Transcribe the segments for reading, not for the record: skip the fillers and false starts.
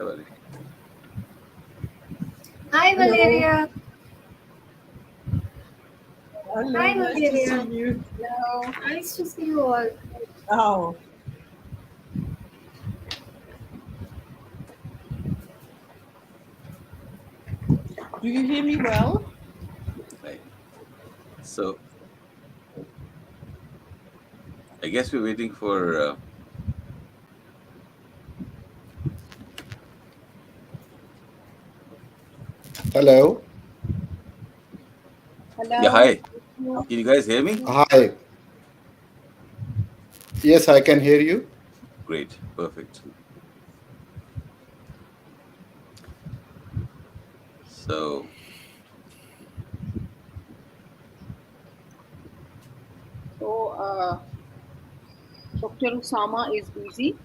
Valeria. Hi, Valeria. Hello, Hi, nice Valeria. to see you. Hello. Nice to see you all. Oh, do you hear me well? Right. So I guess we're waiting for. Hello. Yeah, Hello. hi. Can you guys hear me? Hi. Yes, I can hear you. Great. Perfect. So So, Dr. Usama is busy.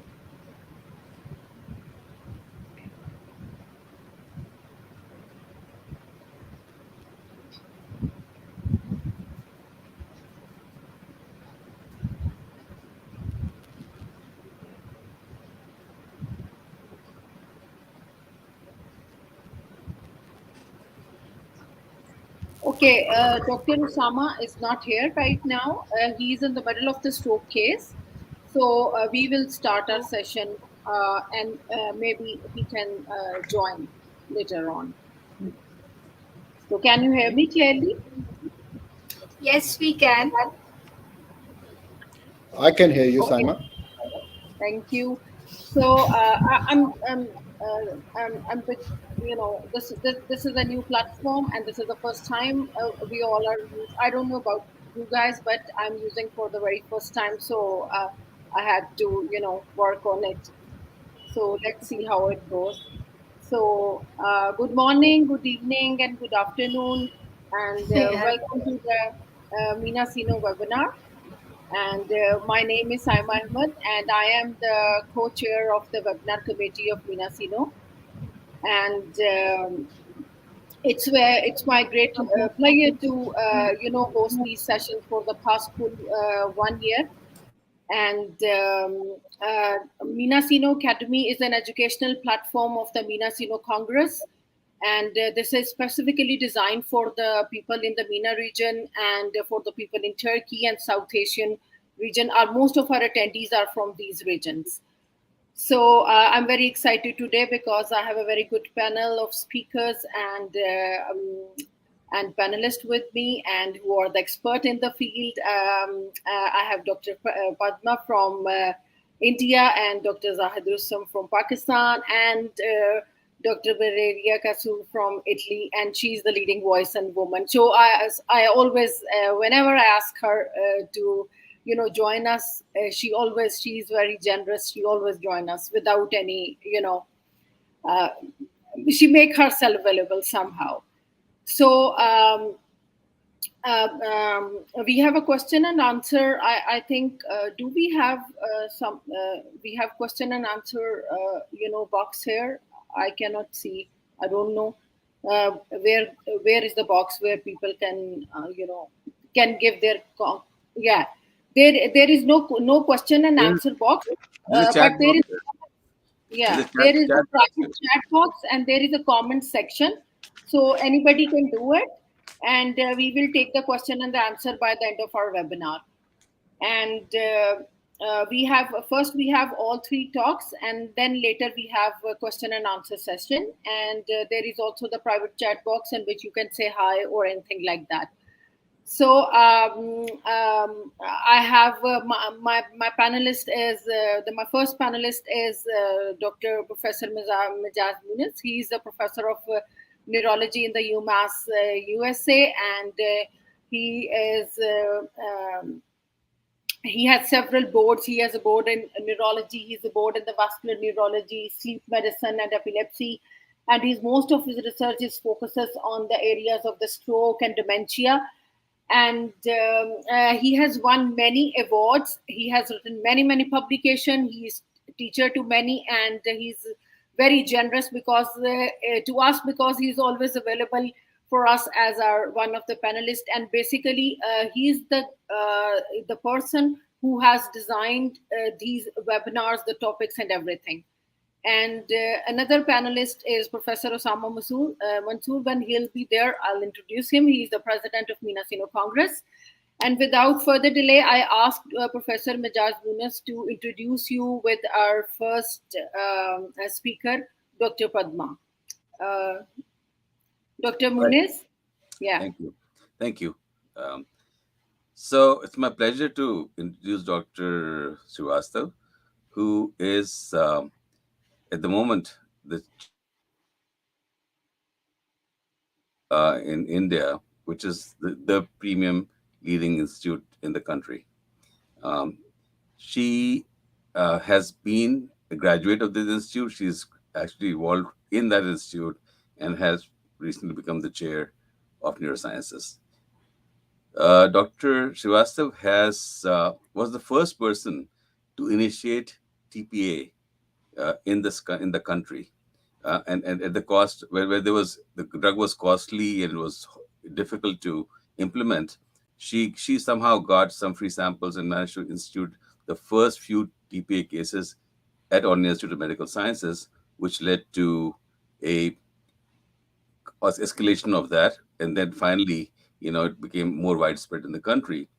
Okay, Dr. Usama is not here right now. He's in the middle of the stroke case. So, we will start our session and maybe he can join later on. So, can you hear me clearly? Yes, we can. I can hear you, Okay. Saima. Thank you. So I'm bit, this is a new platform and this is the first time we all are. I don't know about you guys, but I'm using for the very first time. So I had to work on it. So let's see how it goes. So good morning, good evening, and good afternoon, and Yeah. welcome to the MENA-SINO webinar. And my name is Saima Ahmed, and I am the co-chair of the webinar committee of MENA-SINO. And it's my great pleasure to host these sessions for the past full 1 year. And MENA-SINO Academy is an educational platform of the MENA-SINO Congress. And this is specifically designed for the people in the MENA region and for the people in Turkey and South Asian region. Most of our attendees are from these regions. So I'm very excited today because I have a very good panel of speakers and panelists with me, and who are the expert in the field. I have Dr. Padma from India and Dr. Zahid Rustam from Pakistan and Dr. Valeria Kasu from Italy, and she's the leading voice and woman. So I always, whenever I ask her to join us, she's very generous. She always join us without any uh, she make herself available somehow. So we have a question and answer. I think do we have we have question and answer box here. I cannot see. I don't know where is the box where people can can give their yeah. There is no question and there's answer box, there's a but chat there box is there. yeah, There's a there is a chat. private chat box and there is a comment section. So anybody can do it. And we will take the question and the answer by the end of our webinar. And we have all three talks, and then later we have a question and answer session. And there is also the private chat box in which you can say hi or anything like that. So I have my panelist is my first panelist is Dr. Professor Mijaz Muniz. He's a professor of neurology in the UMass USA, and he is he has several boards. He has a board in neurology. He's a board in the vascular neurology, sleep medicine, and epilepsy. And most of his research is focuses on the areas of the stroke and dementia. And he has won many awards. He has written many publications. He's teacher to many, and he's very generous because to us, because he's always available for us as our one of the panelists. And basically he's the person who has designed these webinars, the topics and everything. And another panelist is Professor Osama Mansoor. When he'll be there, I'll introduce him. He's the president of MENA-SINO Congress. And without further delay, I asked Professor Majaz Yunus to introduce you with our first speaker, Dr. Padma. Uh, Dr. Right. Muniz? Yeah. Thank you. Thank you. Um, so it's my pleasure to introduce Dr. Srivastav, who is at the moment the chair in India, which is the premium leading institute in the country. Um, she has been a graduate of this institute. She's actually involved in that institute and has recently become the chair of neurosciences. Dr. Srivastav was the first person to initiate TPA in the country, and at the cost where there was the drug was costly and it was difficult to implement. She somehow got some free samples and managed to institute the first few TPA cases at All India Institute of Medical Sciences, which led to a escalation of that, and then finally, it became more widespread in the country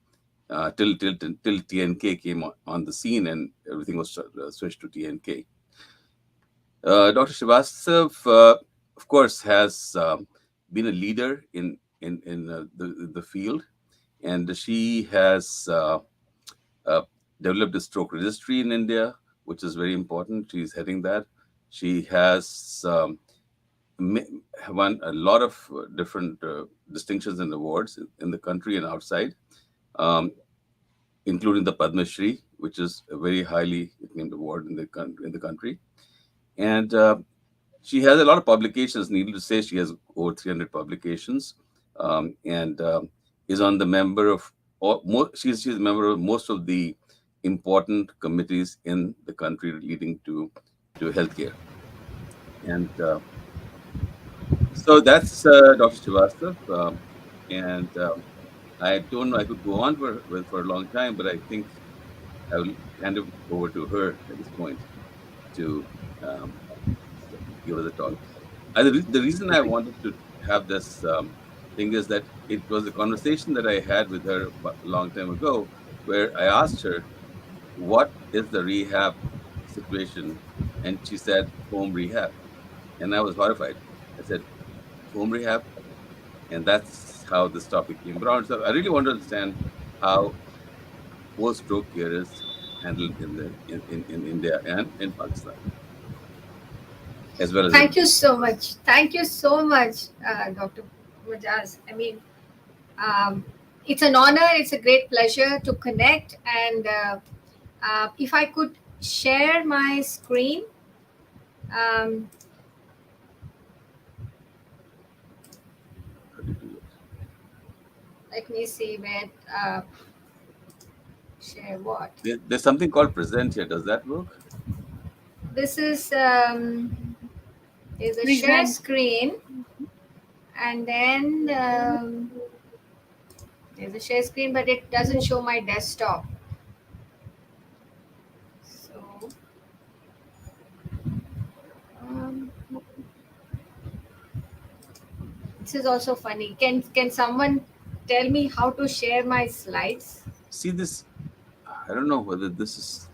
till TNK came on the scene and everything was switched to TNK. Dr. Srivastav, of course, has been a leader in the field, and she has uh, developed a stroke registry in India, which is very important. She's heading that. She has won a lot of different distinctions and awards in the country and outside, um, including the Padma Shri, which is a very highly named award in the country. And she has a lot of publications. Needless to say, she has over 300 publications, and is on the member of she's a member of most of the important committees in the country leading to healthcare. And so that's Dr. Srivastav. And I don't know, I could go on for a long time, but I think I will hand it over to her at this point to um, give us a talk. The reason I wanted to have this thing is that it was a conversation that I had with her a long time ago, where I asked her, "What is the rehab situation?" And she said, "Home rehab." And I was horrified. I said, "Home rehab?" And that's how this topic came around. So I really want to understand how post-stroke care is handled in India and in Pakistan, as well as in. Thank you so much. Thank you so much, Dr. Majaz. I mean, um, it's an honor, it's a great pleasure to connect. And if I could share my screen, um, How do you do it? let me see where, share what. There's something called present here. Does that work? This is, there's a share Present. screen, and then there's a share screen, but it doesn't show my desktop. So, um, this is also funny. Can someone tell me how to share my slides? See this? I don't know whether this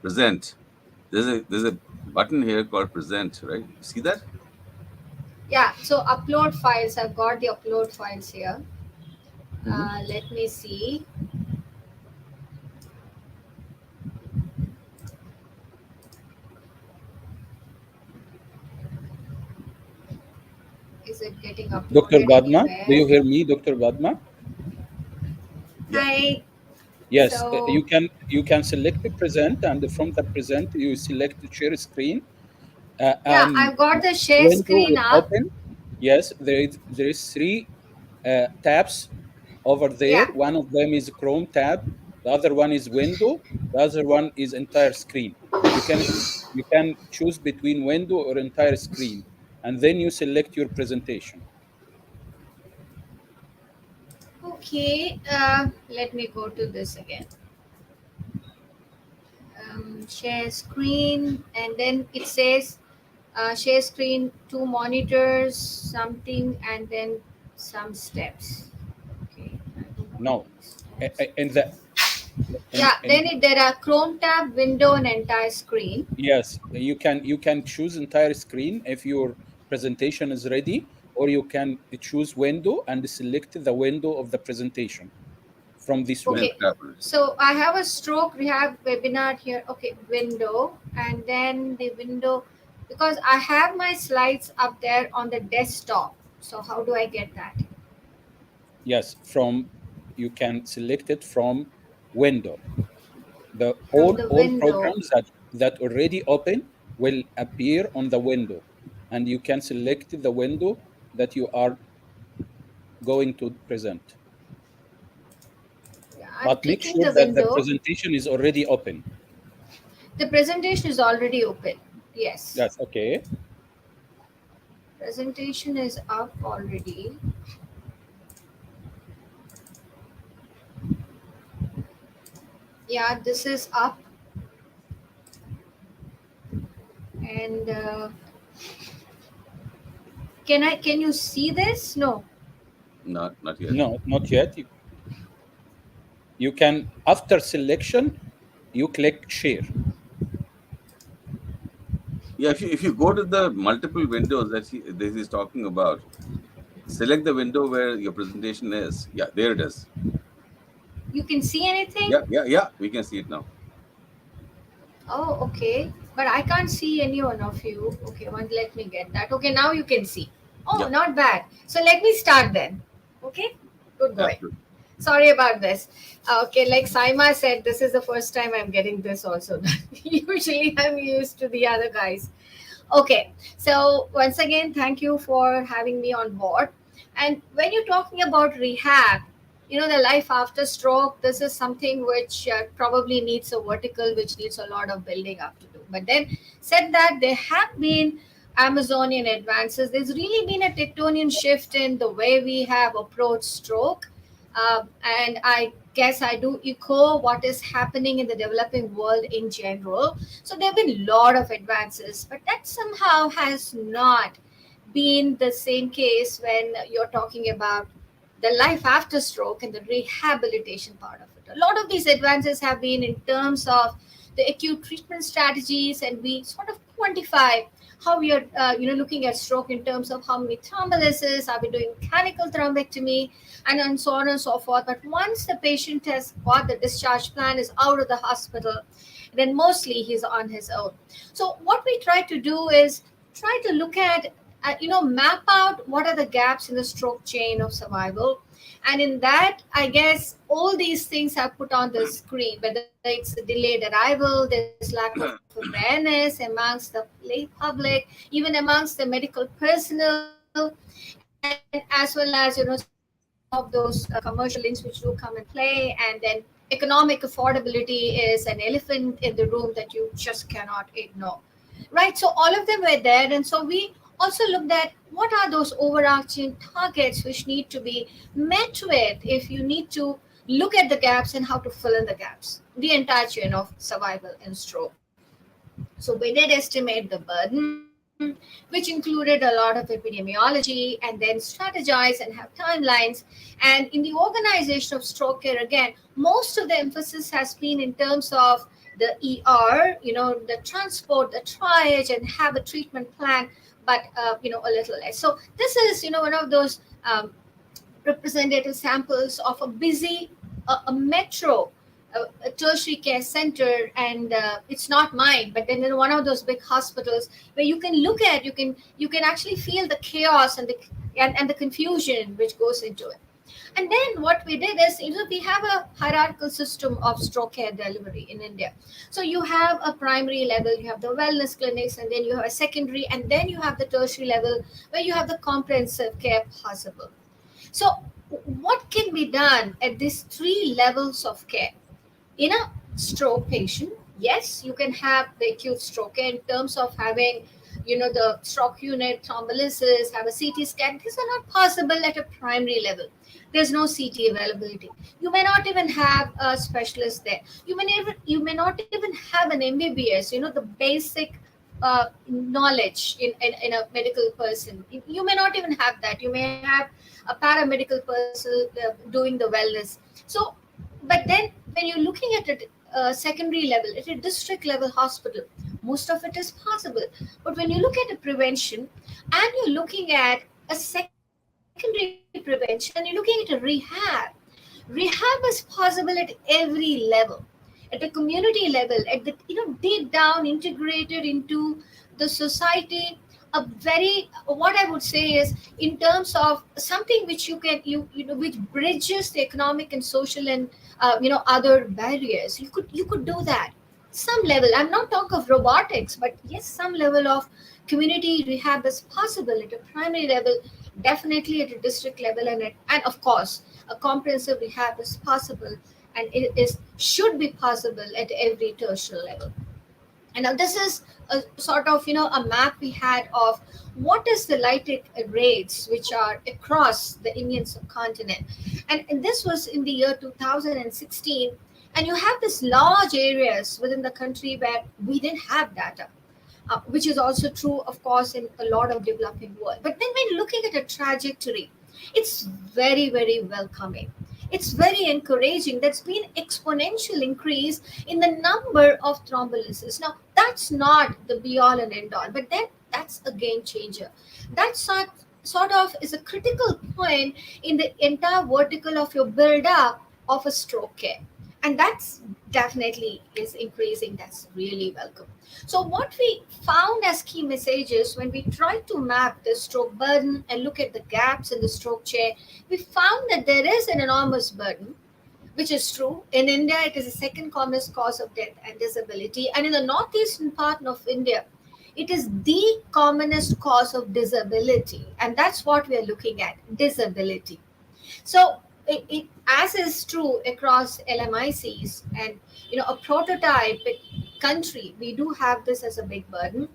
present. There's a button here called present, right? See that? Yeah. So upload files. I've got the upload files here. Hmm. Let me see. Is it getting Dr. uploaded Badma, do anywhere? you hear me, Dr. Badma? Yeah. Hi. Yes, So you can select the present, and from the present you select the share screen. yeah, And I've got the share window screen will up. open. Yes, there is three tabs over there. Yeah. One of them is Chrome tab. The other one is window. The other one is entire screen. You can you can choose between window or entire screen, and then you select your presentation. Okay. Let me go to this again. Share screen, and then it says share screen, two monitors, something, and then some steps. Okay, I don't know No, these steps. in the Yeah, in then there are Chrome tab, window, and entire screen. yes, you can choose entire screen if your presentation is ready, or you can choose window and select the window of the presentation from this Then Okay, window. tap on it. so I have a stroke rehab webinar here. Okay, window, and then the window, because I have my slides up there on the desktop. So how do I get that? Yes, from you can select it from window. The From all the all window. programs that already open will appear on the window, and you can select the window that you are going to present. Yeah, I'm But make clicking sure the that the window. presentation is already open. The presentation is already open. Yes. Yes, okay. Presentation is up already. Yeah, this is up, and can you see this? No. Not yet. No, not yet. You can, after selection, you click share. Yeah, if you go to the multiple windows that this is talking about, select the window where your presentation is. Yeah, there it is. You can see anything? Yeah. We can see it now. Oh, okay. But I can't see any one of you. Okay, one, let me get that. Okay, now you can see. Oh, Yeah, not bad. So let me start then. Okay, good going. absolutely. Sorry about this. Okay, like Saima said, this is the first time I'm getting this also. Usually I'm used to the other guys. Okay, so once again, thank you for having me on board. And when you're talking about rehab, the life after stroke, this is something which probably needs a vertical, which needs a lot of building up to do. But then, said that, there have been Amazonian advances. There's really been a tectonic shift in the way we have approached stroke. And I guess I do echo what is happening in the developing world in general. So there have been a lot of advances, but that somehow has not been the same case when you're talking about the life after stroke and the rehabilitation part of it. A lot of these advances have been in terms of the acute treatment strategies, and we sort of quantify how we are, looking at stroke in terms of how many thrombolysis, are we doing mechanical thrombectomy, and so on and so forth. But once the patient has got the discharge plan, is out of the hospital, then mostly he's on his own. So what we try to do is try to look at, map out what are the gaps in the stroke chain of survival. And in that, I guess all these things are put on the screen, whether it's a delayed arrival, there's lack of awareness amongst the lay public, even amongst the medical personnel, and as well as, some of those commercial links which do come and play. And then economic affordability is an elephant in the room that you just cannot ignore. Right, so all of them were there, and so we also looked at what are those overarching targets which need to be met with if you need to look at the gaps and how to fill in the gaps, the entire chain of survival in stroke. So we did estimate the burden, which included a lot of epidemiology, and then strategize and have timelines. And in the organization of stroke care, again, most of the emphasis has been in terms of the the transport, the triage, and have a treatment plan, but a little less. So this is one of those representative samples of a busy a metro, a tertiary care center, and it's not mine, but then in one of those big hospitals where you can look at, you can actually feel the chaos and the confusion which goes into it. And then what we did is, we have a hierarchical system of stroke care delivery in India. So you have a primary level, you have the wellness clinics, and then you have a secondary, and then you have the tertiary level where you have the comprehensive care possible. So what can be done at these three levels of care? In a stroke patient, yes, you can have the acute stroke care in terms of having, the stroke unit, thrombolysis, have a CT scan. These are not possible at a primary level. There's no CT availability. You may not even have a specialist there. You may not even have an MBBS. The basic knowledge in a medical person. You may not even have that. You may have a paramedical person doing the wellness. So, but then when you're looking at it secondary level, at a district level hospital, most of it is possible. But when you look at a prevention and you're looking at a secondary prevention and you're looking at a rehab is possible at every level, at the community level, at the deep down integrated into the society. A very, what I would say is, in terms of something which which bridges the economic and social and other barriers. You could do that some level. I'm not talking of robotics, but yes, some level of community rehab is possible at a primary level, definitely at a district level, and of course a comprehensive rehab is possible, and it is should be possible at every tertiary level. And now this is a sort of a map we had of what is the lytic rates which are across the Indian subcontinent. And this was in the year 2016. And you have this large areas within the country where we didn't have data, which is also true, of course, in a lot of developing world. But then when looking at a trajectory, it's very, very welcoming. It's very encouraging. That's been exponential increase in the number of thrombolysis. Now, that's not the be all and end all, but then that's a game changer. That sort of is a critical point in the entire vertical of your build up of a stroke care. And that's definitely is increasing. That's really welcome. So what we found as key messages when we tried to map the stroke burden and look at the gaps in the stroke chair, we found that there is an enormous burden, which is true. In India, it is the second commonest cause of death and disability. And in the northeastern part of India, it is the commonest cause of disability. And that's what we are looking at, disability. So as is true across LMICs and a prototype country, we do have this as a big burden.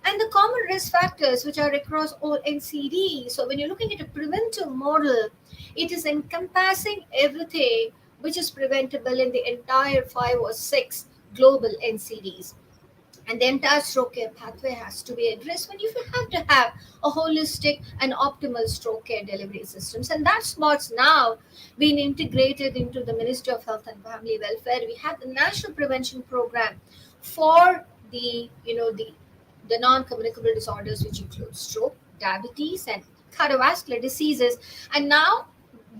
And the common risk factors which are across all NCD. So when you're looking at a preventive model, it is encompassing everything which is preventable in the entire 5 or 6 global NCDs. And the entire stroke care pathway has to be addressed when you have to have a holistic and optimal stroke care delivery systems. And that's what's now been integrated into the Ministry of Health and Family Welfare. We have the National Prevention Program for the non-communicable disorders, which include stroke, diabetes, and cardiovascular diseases. And now,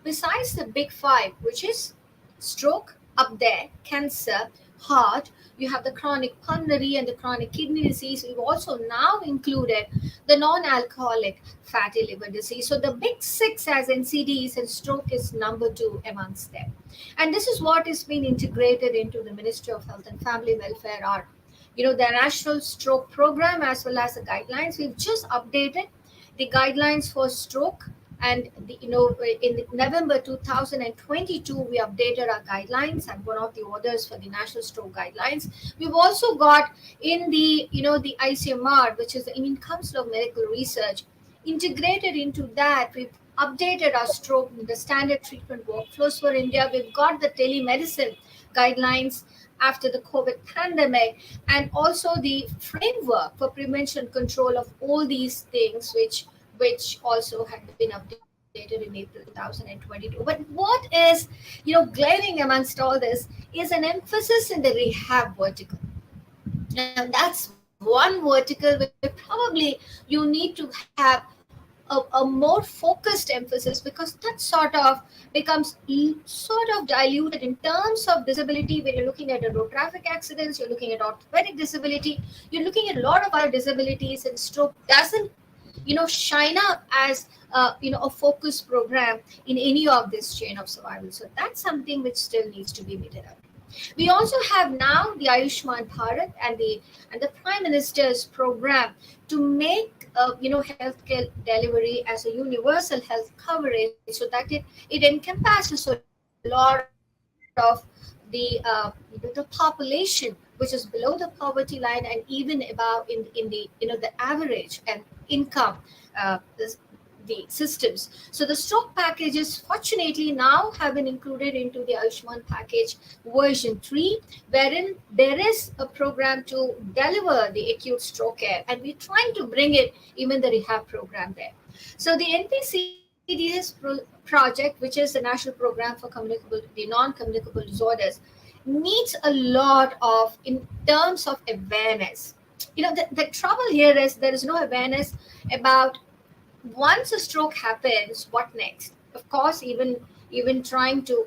besides the big 5, which is stroke up there, cancer, heart, you have the chronic pulmonary and the chronic kidney disease. We've also now included the non-alcoholic fatty liver disease. So the big 6 as NCDs, and stroke is number 2 amongst them. And this is what is being integrated into the Ministry of Health and Family Welfare, are the National Stroke Program as well as the guidelines. We've just updated the guidelines for stroke, and in November 2022 we updated our guidelines, and one of the orders for the National Stroke Guidelines. We've also got in the the ICMR, which is the Indian Council of Medical Research, integrated into that. We've updated our stroke, the standard treatment workflows for India. We've got the telemedicine guidelines after the COVID pandemic, and also the framework for prevention control of all these things, which also had been updated in April 2022. But what is glaring amongst all this is an emphasis in the rehab vertical. Now that's one vertical where probably you need to have a more focused emphasis, because that sort of becomes sort of diluted in terms of disability. When you're looking at road traffic accidents, you're looking at orthopedic disability, you're looking at a lot of other disabilities, and stroke doesn't shine up as a focus program in any of this chain of survival. So that's something which still needs to be meted up. We also have now the Ayushman Bharat and the Prime Minister's program to make healthcare delivery as a universal health coverage, so that it encompasses a lot of the population within the country. which is below the poverty line and even above in the the average and income the systems. So the stroke packages fortunately now have been included into the Ayushman package version 3, wherein there is a program to deliver the acute stroke care, and we're trying to bring it even the rehab program there. So the NPCDS project, which is the National Program for the Non-Communicable Disorders, needs a lot of in terms of awareness. The trouble here is there is no awareness about once a stroke happens, what next? Of course, even trying to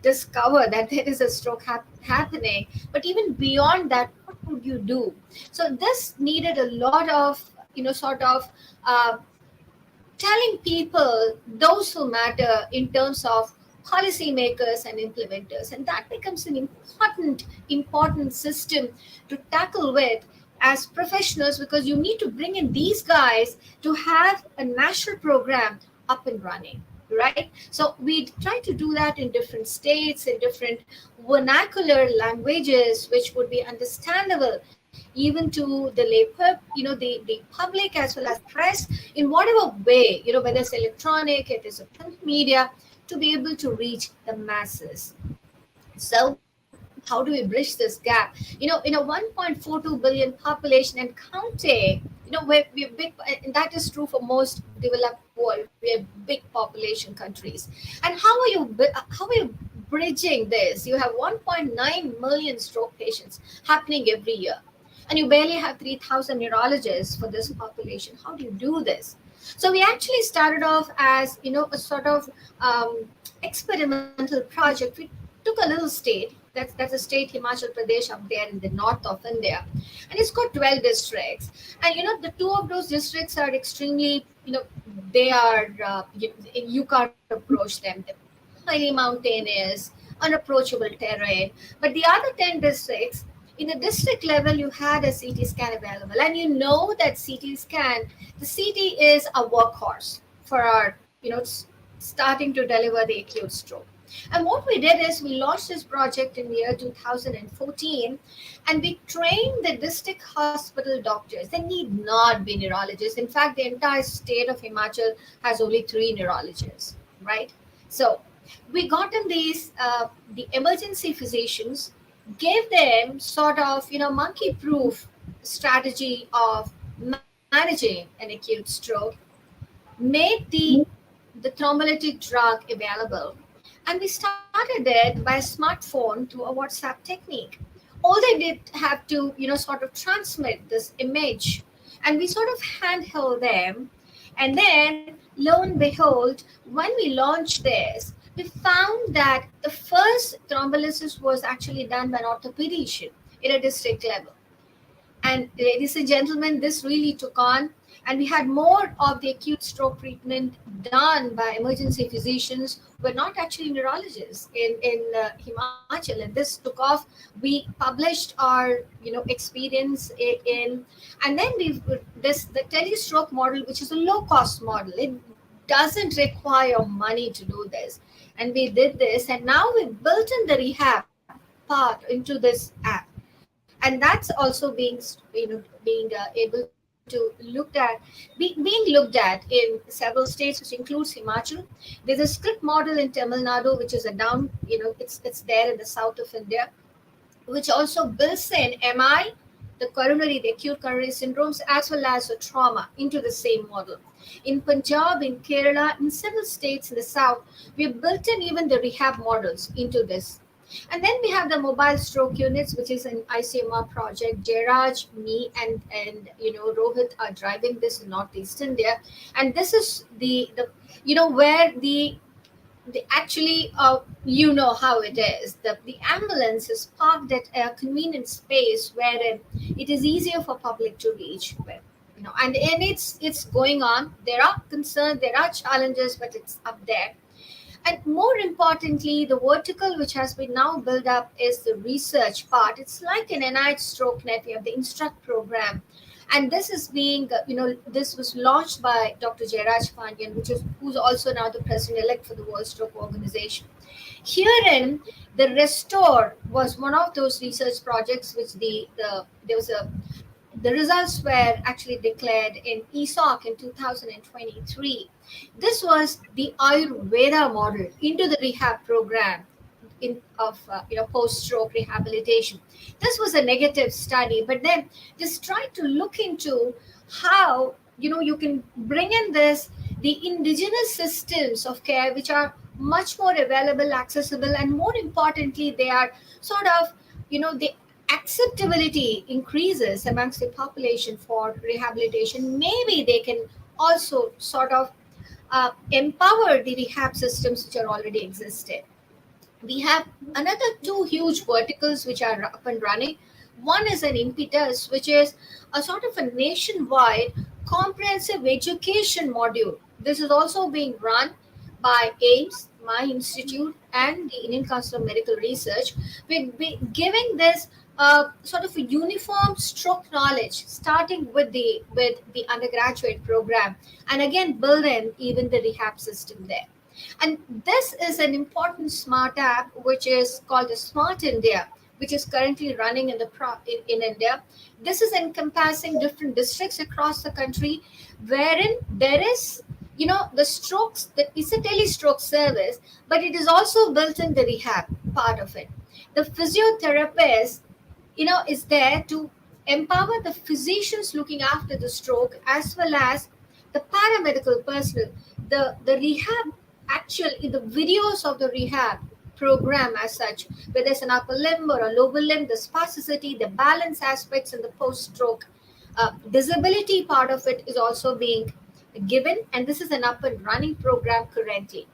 discover that there is a stroke happening, but even beyond that, what would you do? So this needed a lot of sort of uh, telling people those who matter in terms of policymakers and implementers, and that becomes an important system to tackle with as professionals, because you need to bring in these guys to have a national program up and running, right? So we try to do that in different states, in different vernacular languages which would be understandable even to the the public as well as press, in whatever way, whether it's electronic, it is a print media, to be able to reach the masses. So how do we bridge this gap? In a 1.42 billion population and counting, we're big, and that is true for most developed world. We are big population countries. And how are you bridging this? You have 1.9 million stroke patients happening every year, and you barely have 3,000 neurologists for this population. How do you do this? So we actually started off as a sort of experimental project. We took a little state. That's a state, Himachal Pradesh, up there in the north of India, and it's got 12 districts. And the two of those districts are extremely, they are you can't approach them. They're highly mountainous, unapproachable terrain. But the other 10 districts, in the district level, you had a CT scan available, and that CT scan, the CT is a workhorse for our starting to deliver the acute stroke. And what we did is we launched this project in the year 2014, and we trained the district hospital doctors. They need not be neurologists. In fact, the entire state of Himachal has only 3 neurologists, right? So we got in these the emergency physicians, gave them sort of monkey proof strategy of managing an acute stroke, made the thrombolytic drug available, and we started it by a smartphone to a WhatsApp technique. All they did have to sort of transmit this image, and we sort of handheld them. And then lo and behold, when we launched this, we found that the first thrombolysis was actually done by an orthopedician at a district level. And ladies and gentlemen, this really took on, and we had more of the acute stroke treatment done by emergency physicians who were not actually neurologists in Himachal. And this took off. We published our experience in, and then the telestroke model, which is a low cost model. It doesn't require money to do this, and we did this, and now we built in the rehab part into this app, and that's also being able to looked at, being looked at in several states, which includes Himachal. There's a script model in Tamil Nadu, which is a down, it's there in the south of India, which also builds in MI, the acute coronary syndromes, as well as the trauma into the same model. In Punjab, in Kerala, in several states in the south, we've built in even the rehab models into this. And then we have the mobile stroke units, which is an ICMR project. Jairaj, me, and Rohit are driving this in Northeast India, and this is the where the actually how it is. The ambulance is parked at a convenient space where it is easier for public to reach. And it's going on. There are concerns, there are challenges, but it's up there. And more importantly, the vertical which has been now built up is the research part. It's like an NIH stroke net. We have the Instruct program. And this is being, this was launched by Dr. Jairaj Pandian, who's also now the president-elect for the World Stroke Organization. Herein, the Restore was one of those research projects which there was a the results were actually declared in ESOC in 2023. This was the Ayurveda model into the rehab program of post-stroke rehabilitation. This was a negative study, but then just try to look into how you can bring in the indigenous systems of care which are much more available, accessible, and more importantly, they are sort of the acceptability increases amongst the population for rehabilitation. Maybe they can also sort of empower the rehab systems which are already existing. We have another two huge verticals which are up and running. One is an impetus, which is a sort of a nationwide comprehensive education module. This is also being run by AIMS, my institute, and the Indian Council of Medical Research. We're giving this sort of a uniform stroke knowledge, starting with the undergraduate program, and again build in even the rehab system there. And this is an important smart app which is called the Smart India, which is currently running in India. This is encompassing different districts across the country, wherein there is, the strokes, that is a tele-stroke service, but it is also built in the rehab part of it. The physiotherapist, is there to empower the physicians looking after the stroke as well as the paramedical personnel. The rehab actual in the videos of the rehab program as such, whether it's an upper limb or a lower limb, the spasticity, the balance aspects, and the post-stroke disability part of it is also being given, and this is an up and running program currently.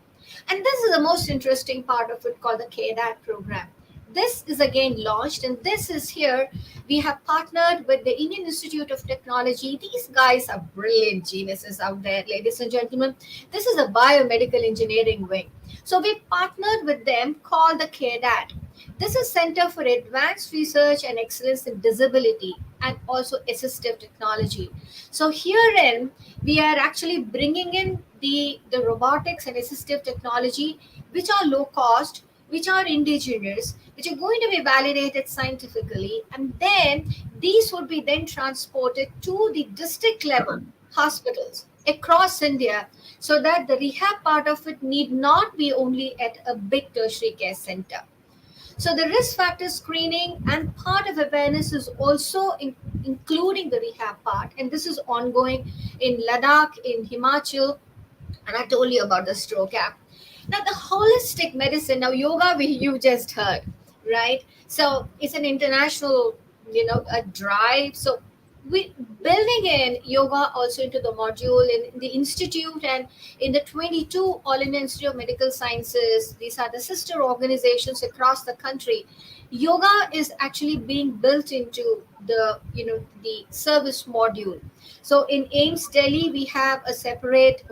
And this is the most interesting part of it, called the KDAT program. This is again launched, and this is here. We have partnered with the Indian Institute of Technology. These guys are brilliant geniuses out there, ladies and gentlemen. This is a biomedical engineering wing. So we partnered with them, called the KDAT. This is Center for Advanced Research and Excellence in Disability and also Assistive Technology. So herein, we are actually bringing in the robotics and assistive technology, which are low cost, which are indigenous, which are going to be validated scientifically, and then these would be then transported to the district level hospitals across India, so that the rehab part of it need not be only at a big tertiary care center. So the risk factor screening and part of awareness is also including the rehab part, and this is ongoing in Ladakh, in Himachal, and I told you about the stroke app. Now, the holistic medicine, now yoga, you just heard, right? So it's an international, a drive. So we building in yoga also into the module in the institute and in the 22 All India Institute of Medical Sciences. These are the sister organizations across the country. Yoga is actually being built into the service module. So in AIMS Delhi, we have a separate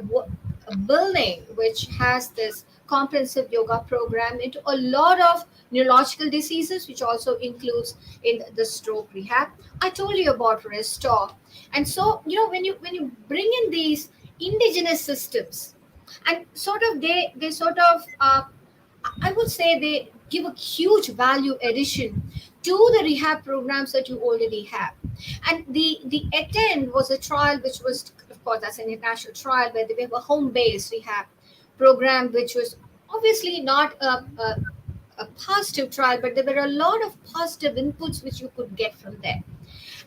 a building which has this comprehensive yoga program into a lot of neurological diseases, which also includes in the stroke rehab. I told you about Restore. And so, when you bring in these indigenous systems, and sort of they sort of I would say they give a huge value addition to the rehab programs that you already have. And the ATTEND was a trial which was, of course, that's an international trial where they have a home-based rehab program, which was obviously not a positive trial, but there were a lot of positive inputs which you could get from there.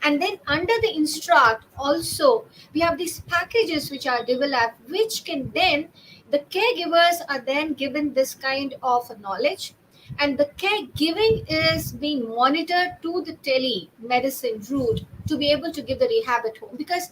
And then under the instruct also, we have these packages which are developed, which can then, the caregivers are then given this kind of knowledge, and the caregiving is being monitored to the telemedicine route to be able to give the rehab at home. Because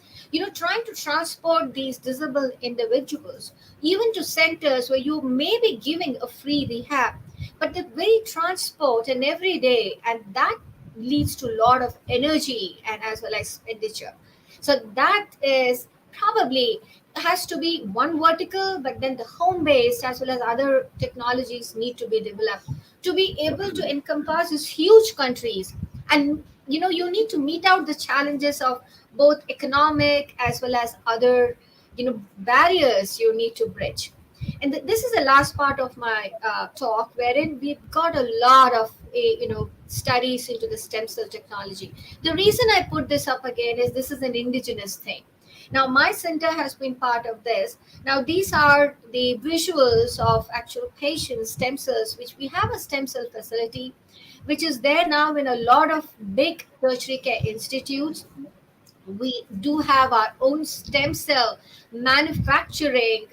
trying to transport these disabled individuals even to centers where you may be giving a free rehab, but the very transport and every day, and that leads to a lot of energy and as well as expenditure. So that is probably has to be one vertical, but then the home based as well as other technologies need to be developed to be able to encompass these huge countries. And you need to meet out the challenges of both economic as well as other barriers you need to bridge. And this is the last part of my talk, wherein we've got a lot of studies into the stem cell technology. The reason I put this up again is this is an indigenous thing. Now, my center has been part of this. Now, these are the visuals of actual patients' stem cells, which we have a stem cell facility, which is there now in a lot of big tertiary care institutes. We do have our own stem cell manufacturing,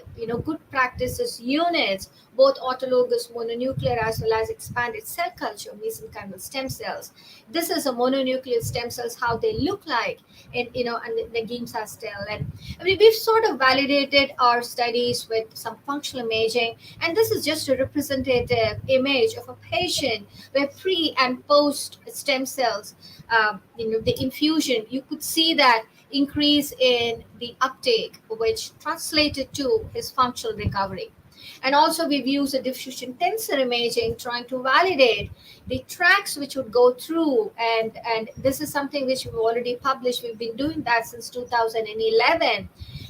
good practices units, both autologous mononuclear as well as expanded cell culture mesenchymal stem cells. This is a mononuclear stem cells, how they look like, and and the games are still. And I mean, we've sort of validated our studies with some functional imaging, and this is just a representative image of a patient where pre and post stem cells, the infusion, you could see that increase in the uptake, which translated to his functional recovery. And also, we've used a diffusion tensor imaging trying to validate the tracks which would go through. And this is something which we've already published. We've been doing that since 2011.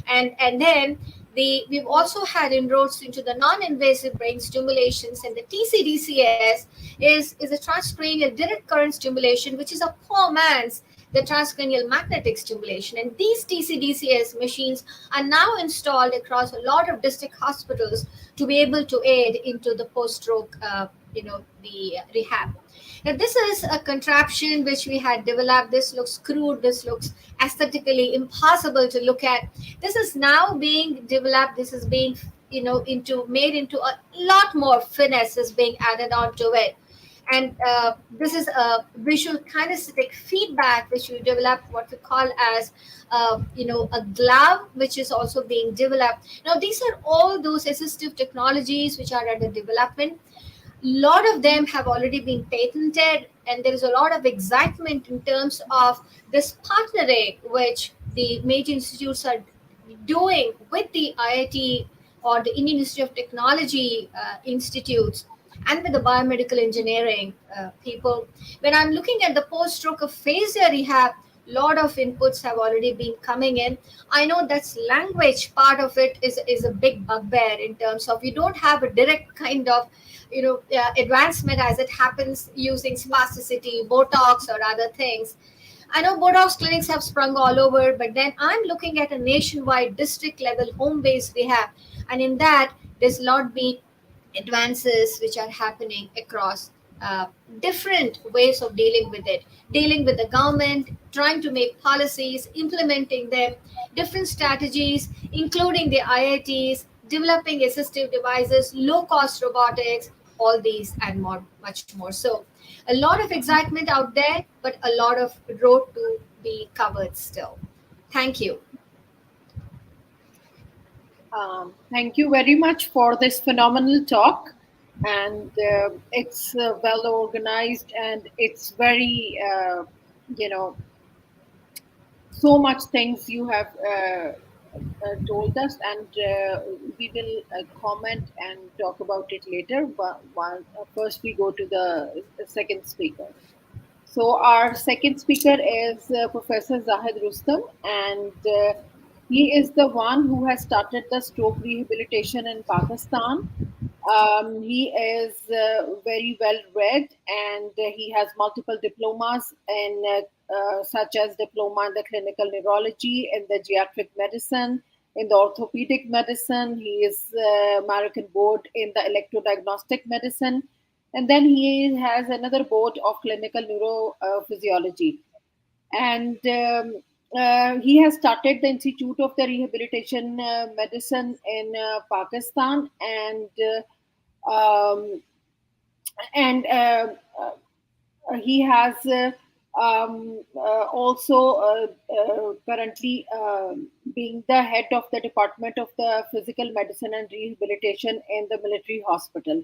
And then we've also had inroads into the non-invasive brain stimulations, and the TCDCS is a transcranial direct current stimulation, which is a poor man's the transcranial magnetic stimulation. And these TCDCS machines are now installed across a lot of district hospitals to be able to aid into the post-stroke, the rehab. Now, this is a contraption which we had developed. This looks crude. This looks aesthetically impossible to look at. This is now being developed. This is being, made into a lot more finesse is being added onto it. And this is a visual kinesthetic feedback which we developed, what we call as a glove, which is also being developed. Now, these are all those assistive technologies which are under development. A lot of them have already been patented, and there is a lot of excitement in terms of this partnering which the major institutes are doing with the IIT or the Indian Institute of Technology institutes, and with the biomedical engineering people. When I'm looking at the post-stroke aphasia rehab, a lot of inputs have already been coming in. I know that's language part of it is a big bugbear in terms of you don't have a direct kind of advancement as it happens using spasticity, Botox, or other things. I know Botox clinics have sprung all over, but then I'm looking at a nationwide district level home based rehab, and in that there's a lot be advances which are happening across different ways of dealing with the government, trying to make policies, implementing them, different strategies, including the IITs, developing assistive devices, low cost robotics, all these and more, much more. So, a lot of excitement out there, but a lot of road to be covered still. Thank you. Thank you very much for this phenomenal talk. And it's well organized, and it's very, so much things you have told us, and we will comment and talk about it later. But first, we go to the second speaker. So our second speaker is Professor Zahid Rustam, and he is the one who has started the stroke rehabilitation in Pakistan. He is very well read, and he has multiple diplomas in such as diploma in the clinical neurology, in the geriatric medicine, in the orthopedic medicine. He is American board in the electrodiagnostic medicine, and then he has another board of clinical neurophysiology. And he has started the Institute of the Rehabilitation Medicine in Pakistan, um, and he has also currently being the head of the Department of the Physical Medicine and Rehabilitation in the military hospital.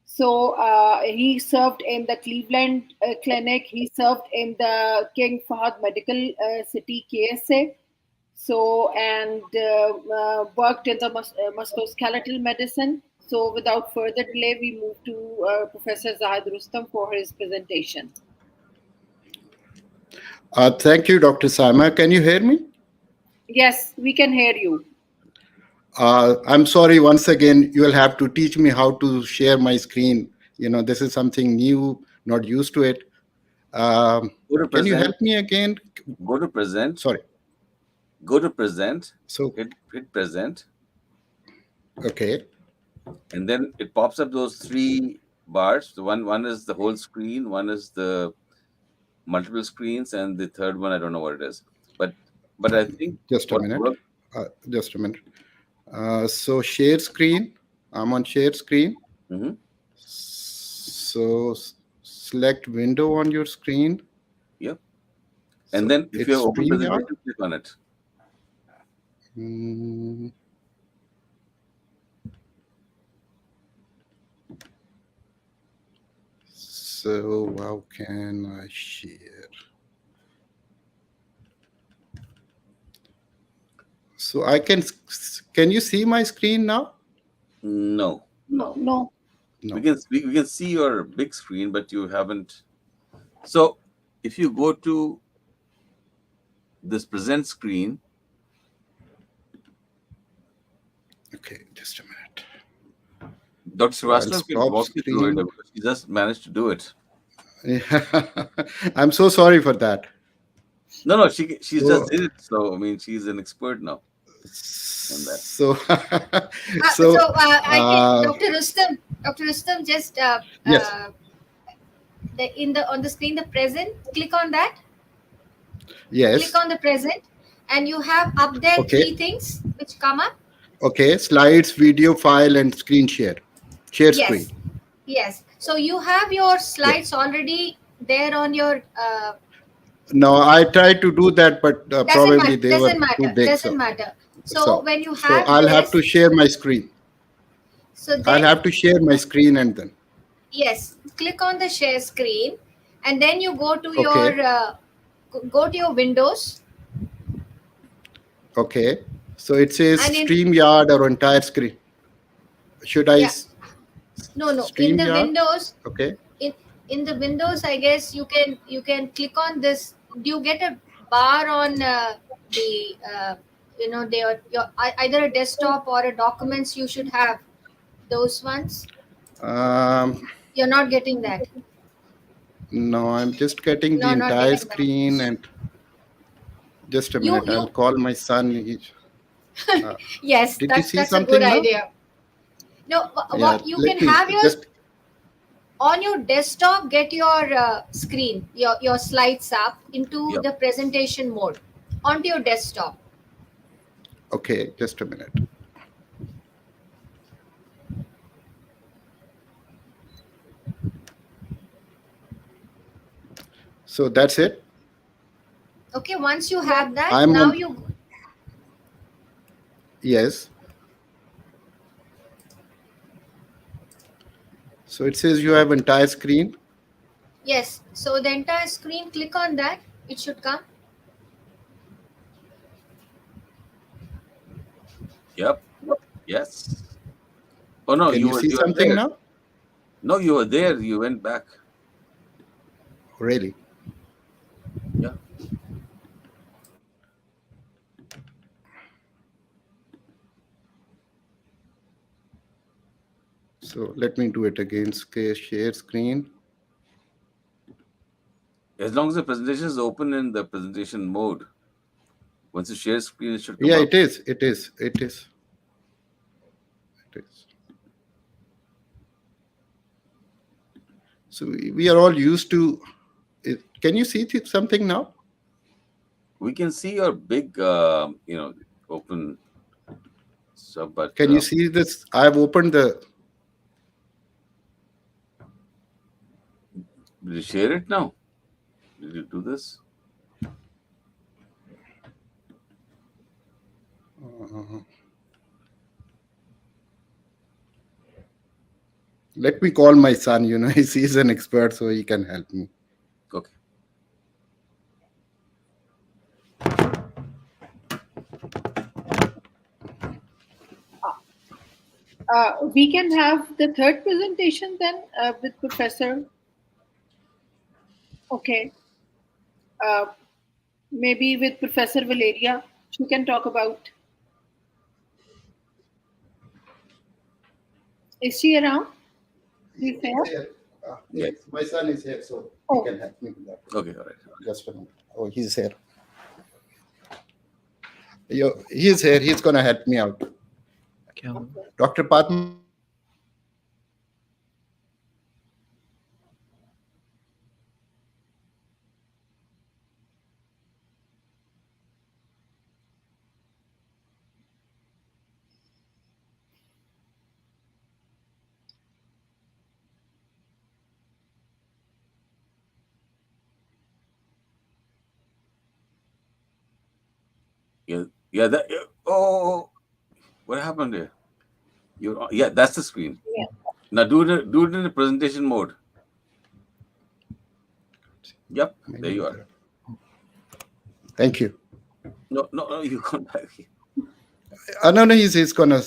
So he served in the Cleveland Clinic. He served in the King Fahd Medical City KSA. So and worked in the musculoskeletal medicine. So without further delay, we move to Professor Zahid Rustam for his presentation. Thank you, Dr. Saima. Can you hear me? Yes, we can hear you. I'm sorry, once again, you will have to teach me how to share my screen. This is something new, not used to it. Go to Can you present. help me again? Go to present. Sorry. Go to present. So, Hit present, okay, and then it pops up those three bars. The one is the whole screen, one is the multiple screens, and the third one I don't know what it is. But I think just a what minute. worked. Just a minute. So, share screen. I'm on share screen. Hmm. So, select window on your screen. Yep. And So, then if you it's have open StreamYard. presentation, click on it. Mm, so, how can I share? So, can you see my screen now? No. No, no. No. We can see your big screen, but you haven't. So if you go to this present screen, Okay, just a minute. Dr. So, I'll Srivastava can stop walk you through it screen. because she just managed to do it. I'm so sorry for that. No, she's So, just did it. So I mean, she's an expert now on that. so, So so, I can, Dr. Rustam, just yes, on the screen, the present. Click on that. Click yes. on the present, and you have up there Okay, three things which come up. okay. Slides, video file, and screen share. Share screen. Yes, yes. So you have your Yeah. slides already there on your. No, I tried to do that, but probably they were too big. Doesn't matter. So So, when you so have I'll have this, to share my screen. so I'll then have to share my screen and then. yes, click on the share screen, and then you go to Okay, your Windows, okay. So it says and in StreamYard or entire screen. Should I yeah, no, in the StreamYard? Windows, Okay. in in the Windows, I guess you can click on this. Do you get a bar on the either a desktop or a documents? You should have those ones. Um, You're not getting that. no, I'm just getting the No, not entire getting that. screen and just a You minute. I'll you call my son. Uh, yes, did you see that's a good something now? idea. No, Yeah, what you can let me have your just. on your desktop, get your screen, your slides up into Yep. the presentation mode onto your desktop. Okay, just a minute. So that's it. Okay, once you have that, I'm now on. you Yes. So it says you have entire screen. yes. So the entire screen, click on that. It should come. Yep. Yes. Oh no, Can you see you were something there. now? No, you were there. You went back. Really? Yeah. So let me do it again. Share screen. As long as the presentation is open in the presentation mode, once you share screen, it should come Yeah, up. it is. It is. It is. It is. So we are all used to it. Can you see something now? We can see your big, open stuff, but Can you see this? I've opened the. did you share it now? Did you do this? Let me call my son. He's an expert, so he can help me. Okay. We can have the third presentation then with Professor. Okay. Maybe with Professor Valeria. She can talk about. Is she around? She's He's here. here. Yeah. My son is here, so he Oh, can help me with that. Okay. All right. Just a minute. Oh, he's here. He's here. He's gonna help me out. okay. Dr. Padma, can you see me now? Yeah. Yeah. That. Yeah. Oh, what happened there? You. Yeah. That's the screen. Yeah. Now do it in the presentation mode. Yep. There you are. Thank you. No. No. No. You can't. No, no, he's gonna,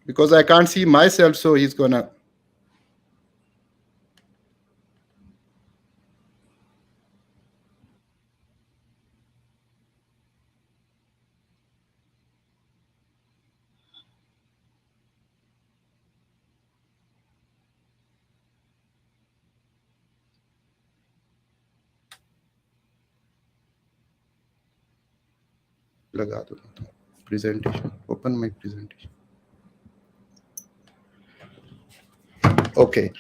because I can't see myself, so he's gonna. लगा दो. Presentation. Open my presentation. Okay.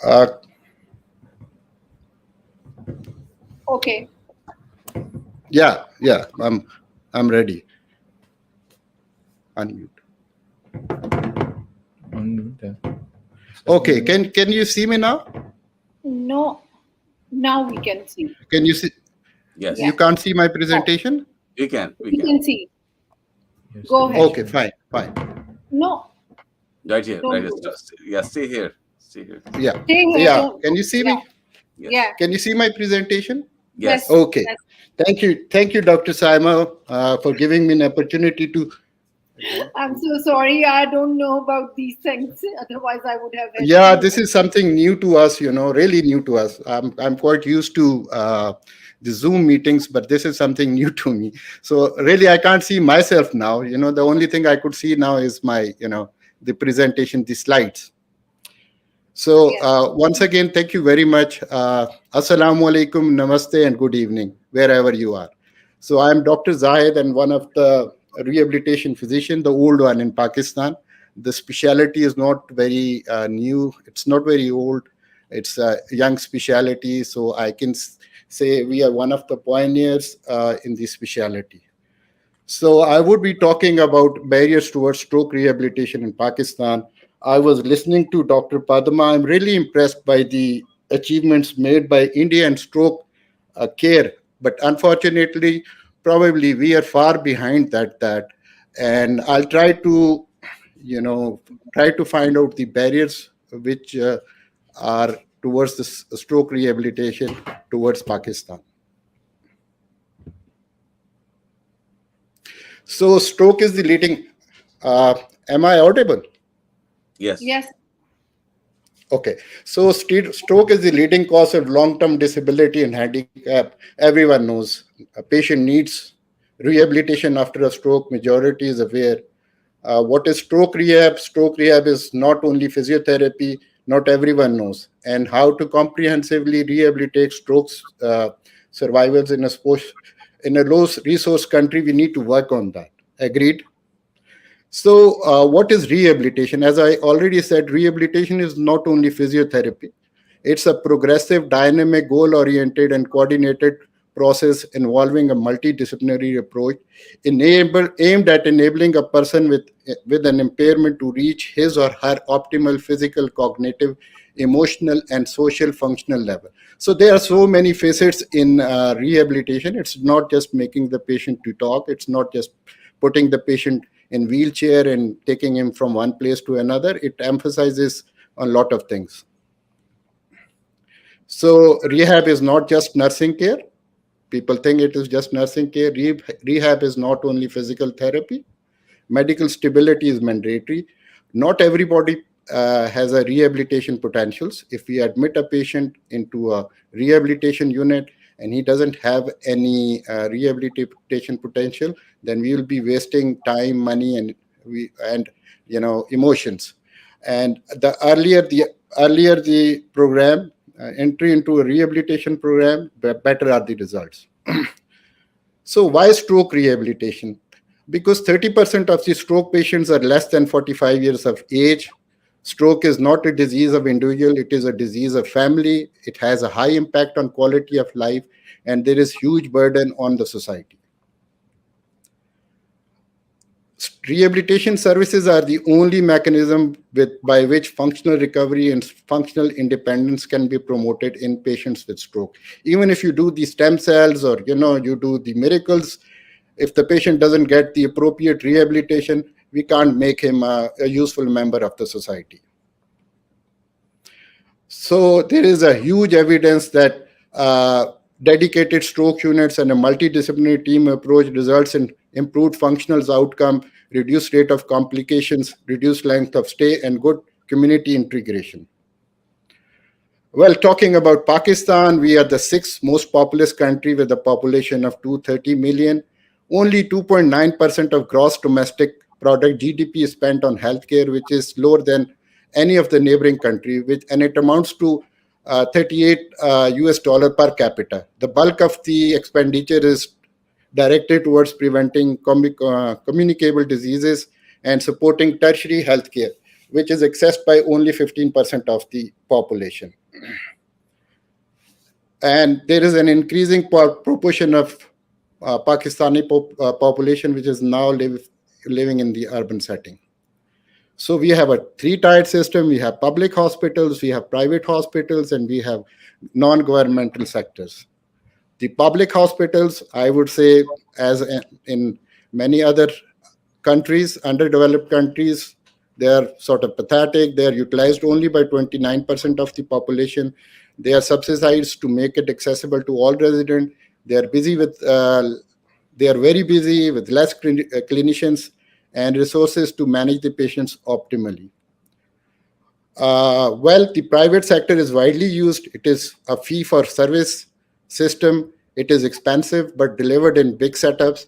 Uh, Okay. yeah. I'm ready. Unmute. Okay. Can you see me now? No, now we can see. Can you see? Yes. You can't see my presentation? We can. We We can. can see. Go ahead. Okay, fine. No, Right here. Don't Right here. do it. Yeah. Stay here. Stay here. Yeah. stay here. Yeah. Don't. Can you see Yeah. me? Yes. Yeah. Can you see my presentation? Yes. Okay. Yes. Thank you, Dr. Saima, for giving me an opportunity to. I'm so sorry. I don't know about these things. Otherwise, I would have. Helped Yeah, you. this is something new to us, really new to us. I'm quite used to the Zoom meetings, but this is something new to me. So really, I can't see myself now. The only thing I could see now is my, the presentation, the slides. So Yes. once again, thank you very much. Assalamu alaikum, namaste, and good evening, wherever you are. So I'm Dr. Zahid and one of the rehabilitation physician, the old one in Pakistan. The specialty is not very new. It's not very old. It's a young specialty. So I can say we are one of the pioneers in this specialty. So I would be talking about barriers towards stroke rehabilitation in Pakistan. I was listening to Dr. Padma. I'm really impressed by the achievements made by India in stroke care, but unfortunately, probably we are far behind that. And I'll try to, try to find out the barriers which are towards this stroke rehabilitation towards Pakistan. So stroke is the leading. Am I audible? Yes. Yes. Okay. So stroke is the leading cause of long-term disability and handicap. Everyone knows a patient needs rehabilitation after a stroke. Majority is aware. What is stroke rehab? Stroke rehab is not only physiotherapy. Not everyone knows. And how to comprehensively rehabilitate strokes survivors in a low resource country. We need to work on that. Agreed? So, what is rehabilitation? As I already said, rehabilitation is not only physiotherapy, it's a progressive, dynamic, goal oriented, and coordinated process involving a multidisciplinary approach aimed at enabling a person with an impairment to reach his or her optimal physical, cognitive, emotional, and social functional level. So, there are so many facets in rehabilitation. It's not just making the patient to talk, it's not just putting the patient in wheelchair and taking him from one place to another. It emphasizes a lot of things. So rehab is not just nursing care. People think it is just nursing care. Rehab is not only physical therapy. Medical stability is mandatory. Not everybody has a rehabilitation potentials. If we admit a patient into a rehabilitation unit and he doesn't have any rehabilitation potential, then we will be wasting time, money, and emotions. And the earlier the program entry into a rehabilitation program, the better are the results. So why stroke rehabilitation? Because 30% of the stroke patients are less than 45 years of age. Stroke is not a disease of individual, it is a disease of family. It has a high impact on quality of life, and there is huge burden on the society. Rehabilitation services are the only mechanism by which functional recovery and functional independence can be promoted in patients with stroke. Even if you do the stem cells or you do the miracles, if the patient doesn't get the appropriate rehabilitation, we can't make him a useful member of the society. So there is a huge evidence that dedicated stroke units and a multidisciplinary team approach results in improved functional outcome, reduced rate of complications, reduced length of stay, and good community integration. Well, talking about Pakistan, we are the sixth most populous country with a population of 230 million. Only 2.9% of gross domestic product GDP is spent on healthcare, which is lower than any of the neighboring country, and it amounts to 38 US dollar per capita. The bulk of the expenditure is directed towards preventing communicable diseases and supporting tertiary healthcare, which is accessed by only 15% of the population. And there is an increasing proportion of Pakistani population which is now living in the urban setting. So we have a three-tiered system. We have public hospitals, we have private hospitals, and we have non-governmental sectors. The public hospitals, I would say, as in many other countries, underdeveloped countries, they are sort of pathetic. They are utilized only by 29% of the population. They are subsidized to make it accessible to all residents. They are very busy with less clinicians and resources to manage the patients optimally. Well, the private sector is widely used. It is a fee for service system. It is expensive but delivered in big setups.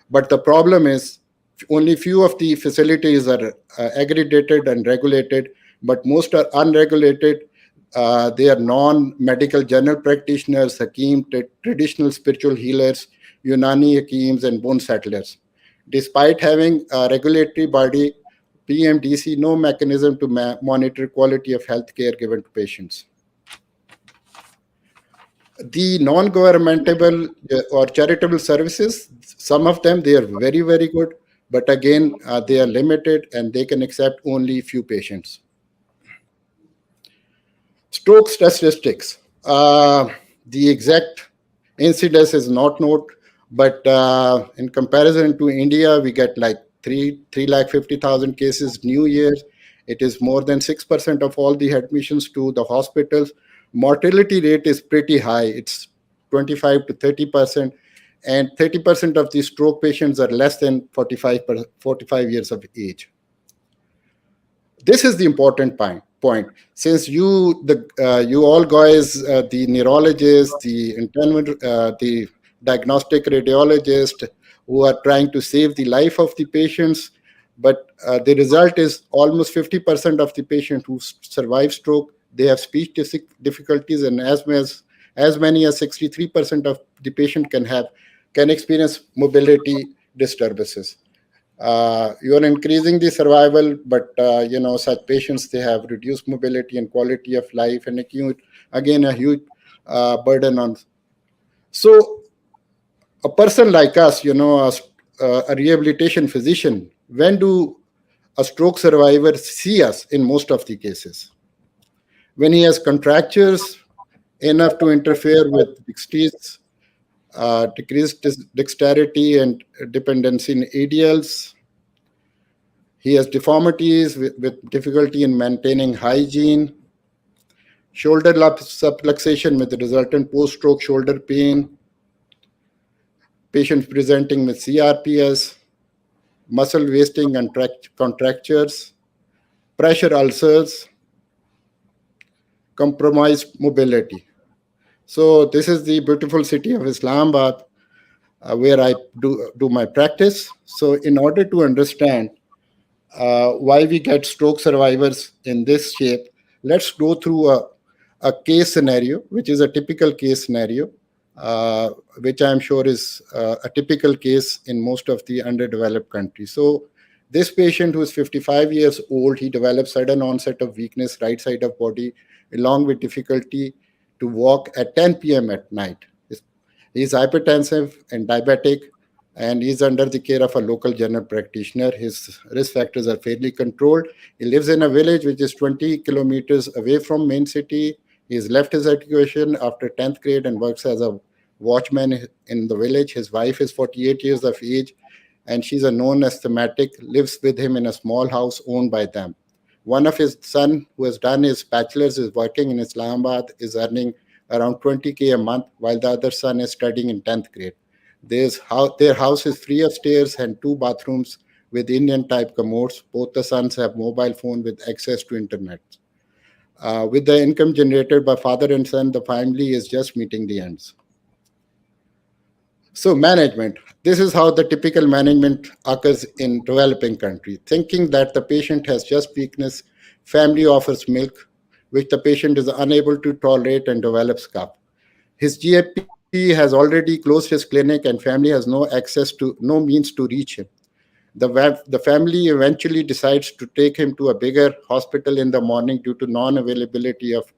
But the problem is only few of the facilities are accredited and regulated, but most are unregulated. They are non-medical general practitioners, hakim, traditional spiritual healers, Unani hakims, and bone settlers. Despite having a regulatory body, PMDC, no mechanism to monitor quality of health care given to patients. The non-governmental or charitable services, some of them, they are very, very good, but again, they are limited and they can accept only few patients. Stroke statistics. The exact incidence is not known, but in comparison to India, we get like 350,000 cases new year. It is more than 6% of all the admissions to the hospitals. Mortality rate is pretty high. It's 25 to 30%, and 30% of the stroke patients are less than 45 years of age. This is the important point. Since you all guys, the neurologists, the internal, the diagnostic radiologist, who are trying to save the life of the patients, but the result is almost 50% of the patients who survive stroke, they have speech difficulties, and as many as 63% of the patient can experience mobility disturbances. You are increasing the survival, but such patients, they have reduced mobility and quality of life, and again a huge burden on. So a person like us, a rehabilitation physician, when do a stroke survivor see us? In most of the cases, when he has contractures enough to interfere with decreased dexterity and dependency in ADLs. He has deformities with difficulty in maintaining hygiene, shoulder subluxation with resultant post-stroke shoulder pain, patients presenting with CRPS, muscle wasting and contractures, pressure ulcers, compromised mobility. So this is the beautiful city of Islamabad, where I do my practice. So in order to understand why we get stroke survivors in this shape, let's go through a case scenario, which is a typical case scenario, uh, which I'm sure is a typical case in most of the underdeveloped countries. So this patient, who is 55 years old, he develops sudden onset of weakness, right side of body, along with difficulty to walk at 10 p.m. at night. He's hypertensive and diabetic, and he's under the care of a local general practitioner. His risk factors are fairly controlled. He lives in a village which is 20 kilometers away from main city. He has left his education after 10th grade and works as a watchman in the village. His wife is 48 years of age, and she's a known asthmatic, lives with him in a small house owned by them. One of his son, who has done his bachelor's, is working in Islamabad, is earning around 20K a month, while the other son is studying in 10th grade. Their house is free of stairs and two bathrooms with Indian type commodes. Both the sons have mobile phone with access to internet. With the income generated by father and son, the family is just meeting the ends. So management. This is how the typical management occurs in developing country. Thinking that the patient has just weakness, family offers milk, which the patient is unable to tolerate and develops cough. His GP has already closed his clinic and family has no means to reach him. The family eventually decides to take him to a bigger hospital in the morning due to non-availability of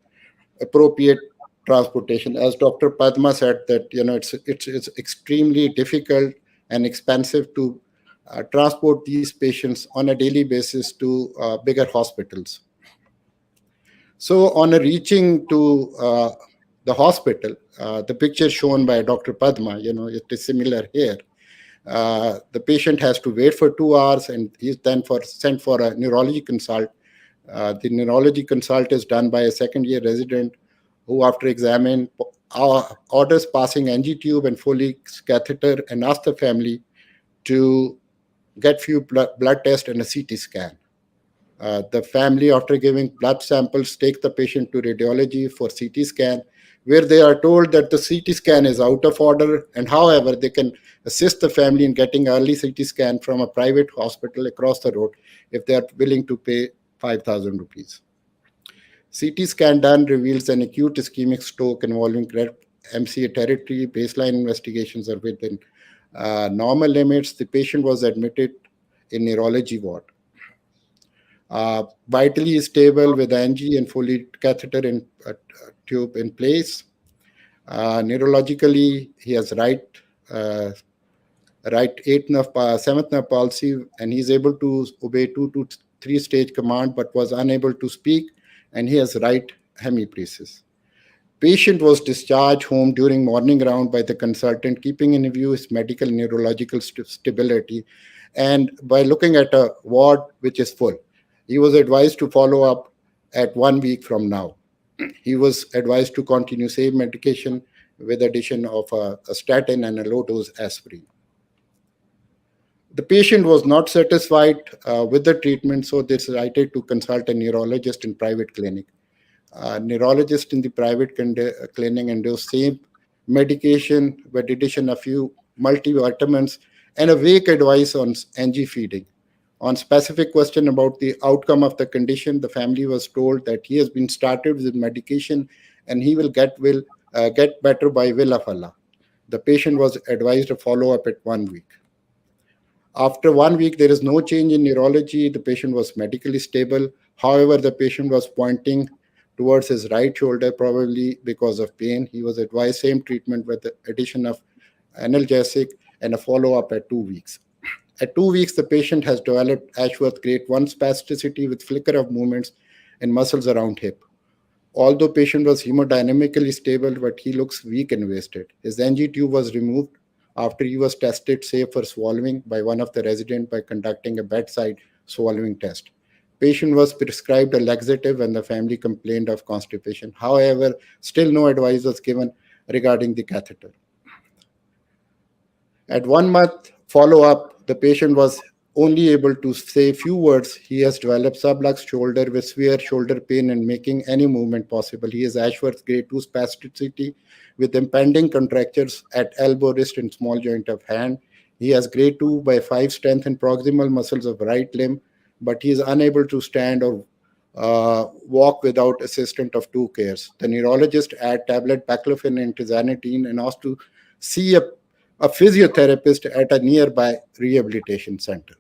appropriate transportation. As Dr. Padma said, that it's extremely difficult and expensive to transport these patients on a daily basis to bigger hospitals. So on a reaching to the hospital, the picture shown by Dr. Padma, it is similar here. The patient has to wait for 2 hours, and he's then sent for a neurology consult. The neurology consult is done by a second-year resident who, after examine, orders passing NG tube and Foley catheter and asks the family to get few blood tests and a CT scan. The family, after giving blood samples, take the patient to radiology for CT scan, where they are told that the CT scan is out of order, and however, they can assist the family in getting early CT scan from a private hospital across the road if they are willing to pay 5,000 rupees. CT scan done reveals an acute ischemic stroke involving correct MCA territory. Baseline investigations are within normal limits. The patient was admitted in neurology ward. Vitally stable with NG and Foley catheter in tube in place. Neurologically, he has right seventh nerve palsy, and he's able to obey 2 to 3 stage command, but was unable to speak, and he has right hemiparesis. Patient was discharged home during morning round by the consultant, keeping in view his medical neurological stability, and by looking at a ward which is full. He was advised to follow up at 1 week from now. He was advised to continue same medication with addition of a statin and a low-dose aspirin. The patient was not satisfied with the treatment, so they decided to consult a neurologist in private clinic. Neurologist in the private clinic endorsed same medication with addition a few multivitamins and a vague advice on NG feeding. On specific question about the outcome of the condition, the family was told that he has been started with medication and he will get better by will of Allah. The patient was advised a follow-up at 1 week. After 1 week, there is no change in neurology. The patient was medically stable. However, the patient was pointing towards his right shoulder, probably because of pain. He was advised same treatment with the addition of analgesic and a follow-up at 2 weeks. At 2 weeks, the patient has developed Ashworth grade 1 spasticity with flicker of movements and muscles around hip. Although patient was hemodynamically stable, but he looks weak and wasted. His NG tube was removed after he was tested safe for swallowing by one of the residents by conducting a bedside swallowing test. Patient was prescribed a laxative and the family complained of constipation. However, still no advice was given regarding the catheter. At 1 month follow-up, the patient was only able to say few words. He has developed subluxed shoulder with severe shoulder pain and making any movement possible. He has Ashworth grade 2 spasticity with impending contractures at elbow, wrist, and small joint of hand. He has grade 2 by 5 strength in proximal muscles of right limb, but he is unable to stand or walk without assistance of two cares. The neurologist add tablet baclofen and tizanidine and asked to see a physiotherapist at a nearby rehabilitation center.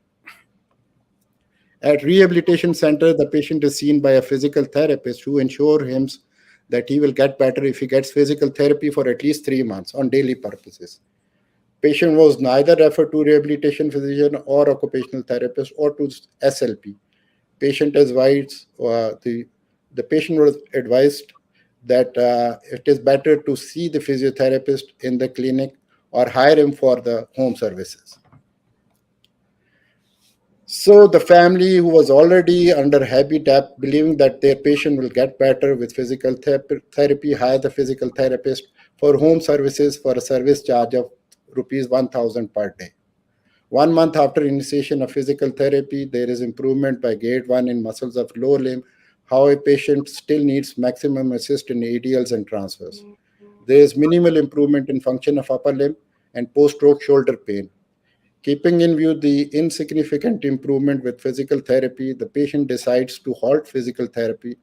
At rehabilitation center, the patient is seen by a physical therapist who ensure him that he will get better if he gets physical therapy for at least 3 months on daily purposes. Patient was neither referred to rehabilitation physician or occupational therapist or to SLP. Patient advised the patient was advised that it is better to see the physiotherapist in the clinic or hire him for the home services. So the family who was already under habitat, believing that their patient will get better with physical therapy, hire the physical therapist for home services for a service charge of rupees 1,000 per day. 1 month after initiation of physical therapy, there is improvement by grade 1 in muscles of lower limb. However, patient still needs maximum assist in ADLs and transfers. There is minimal improvement in function of upper limb and post-stroke shoulder pain. Keeping in view the insignificant improvement with physical therapy, the patient decides to halt physical therapy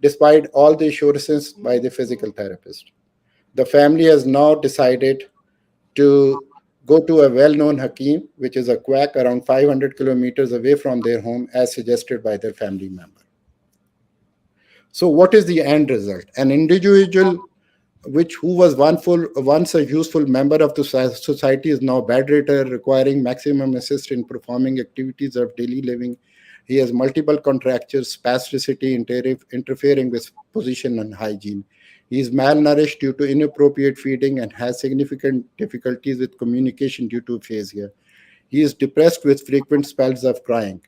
despite all the assurances by the physical therapist. The family has now decided to go to a well-known Hakim, which is a quack around 500 kilometers away from their home, as suggested by their family member. So, what is the end result? An individual who was once a useful member of the society is now bedridden, requiring maximum assist in performing activities of daily living. He has multiple contractures, spasticity interfering with position and hygiene. He is malnourished due to inappropriate feeding and has significant difficulties with communication due to aphasia. He is depressed with frequent spells of crying.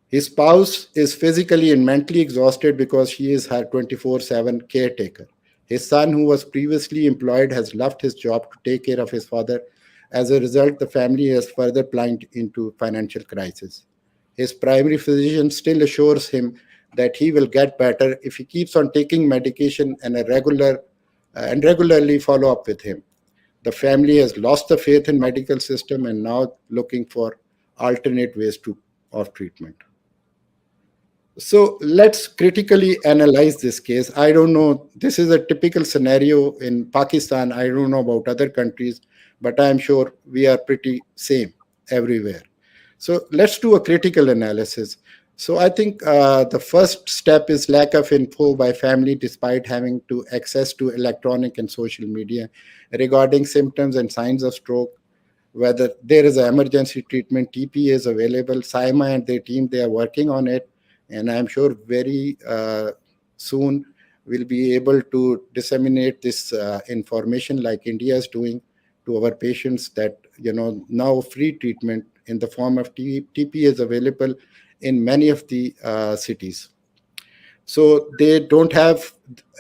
His spouse is physically and mentally exhausted because she is her 24/7 caretaker. His son, who was previously employed, has left his job to take care of his father. As a result, the family has further plunged into financial crisis. His primary physician still assures him that he will get better if he keeps on taking medication and regularly follow up with him. The family has lost the faith in medical system and now looking for alternate ways of treatment. So let's critically analyze this case. I don't know, this is a typical scenario in Pakistan. I don't know about other countries, but I'm sure we are pretty same everywhere. So let's do a critical analysis. So I think the first step is lack of info by family despite having to access to electronic and social media regarding symptoms and signs of stroke, whether there is an emergency treatment, TPA is available. SIMA and their team, they are working on it. And I'm sure very soon we'll be able to disseminate this information like India is doing to our patients that, now free treatment in the form of TPA is available in many of the cities. So they don't have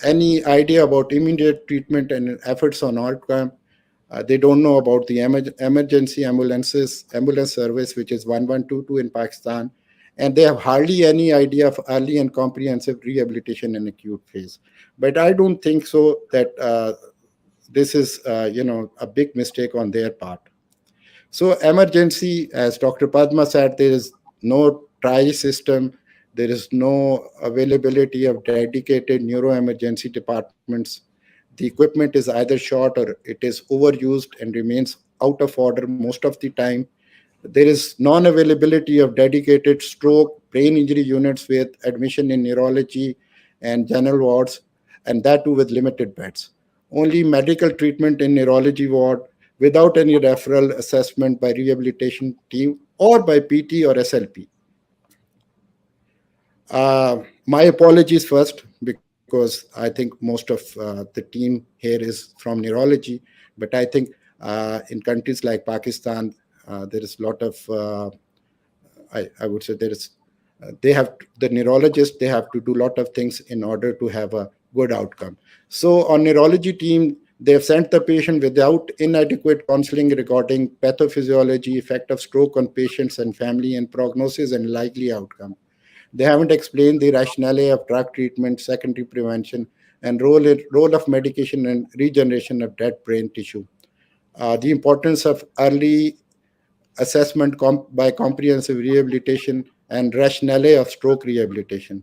any idea about immediate treatment and efforts on outcome. They don't know about the emergency ambulance service, which is 1122 in Pakistan, and they have hardly any idea of early and comprehensive rehabilitation in acute phase. But I don't think so that this is, a big mistake on their part. So emergency, as Dr. Padma said, there is no tri system. There is no availability of dedicated neuro-emergency departments. The equipment is either short or it is overused and remains out of order most of the time. There is non-availability of dedicated stroke, brain injury units with admission in neurology and general wards, and that too with limited beds. Only medical treatment in neurology ward without any referral assessment by rehabilitation team or by PT or SLP. My apologies first, because I think most of the team here is from neurology, but I think in countries like Pakistan, there is a lot of, I would say there is, the neurologists, they have to do a lot of things in order to have a good outcome. So on neurology team, They have sent the patient without inadequate counseling regarding pathophysiology, effect of stroke on patients and family, and prognosis and likely outcome. They haven't explained the rationale of drug treatment, secondary prevention, and role of medication and regeneration of dead brain tissue. The importance of early assessment by comprehensive rehabilitation and rationale of stroke rehabilitation.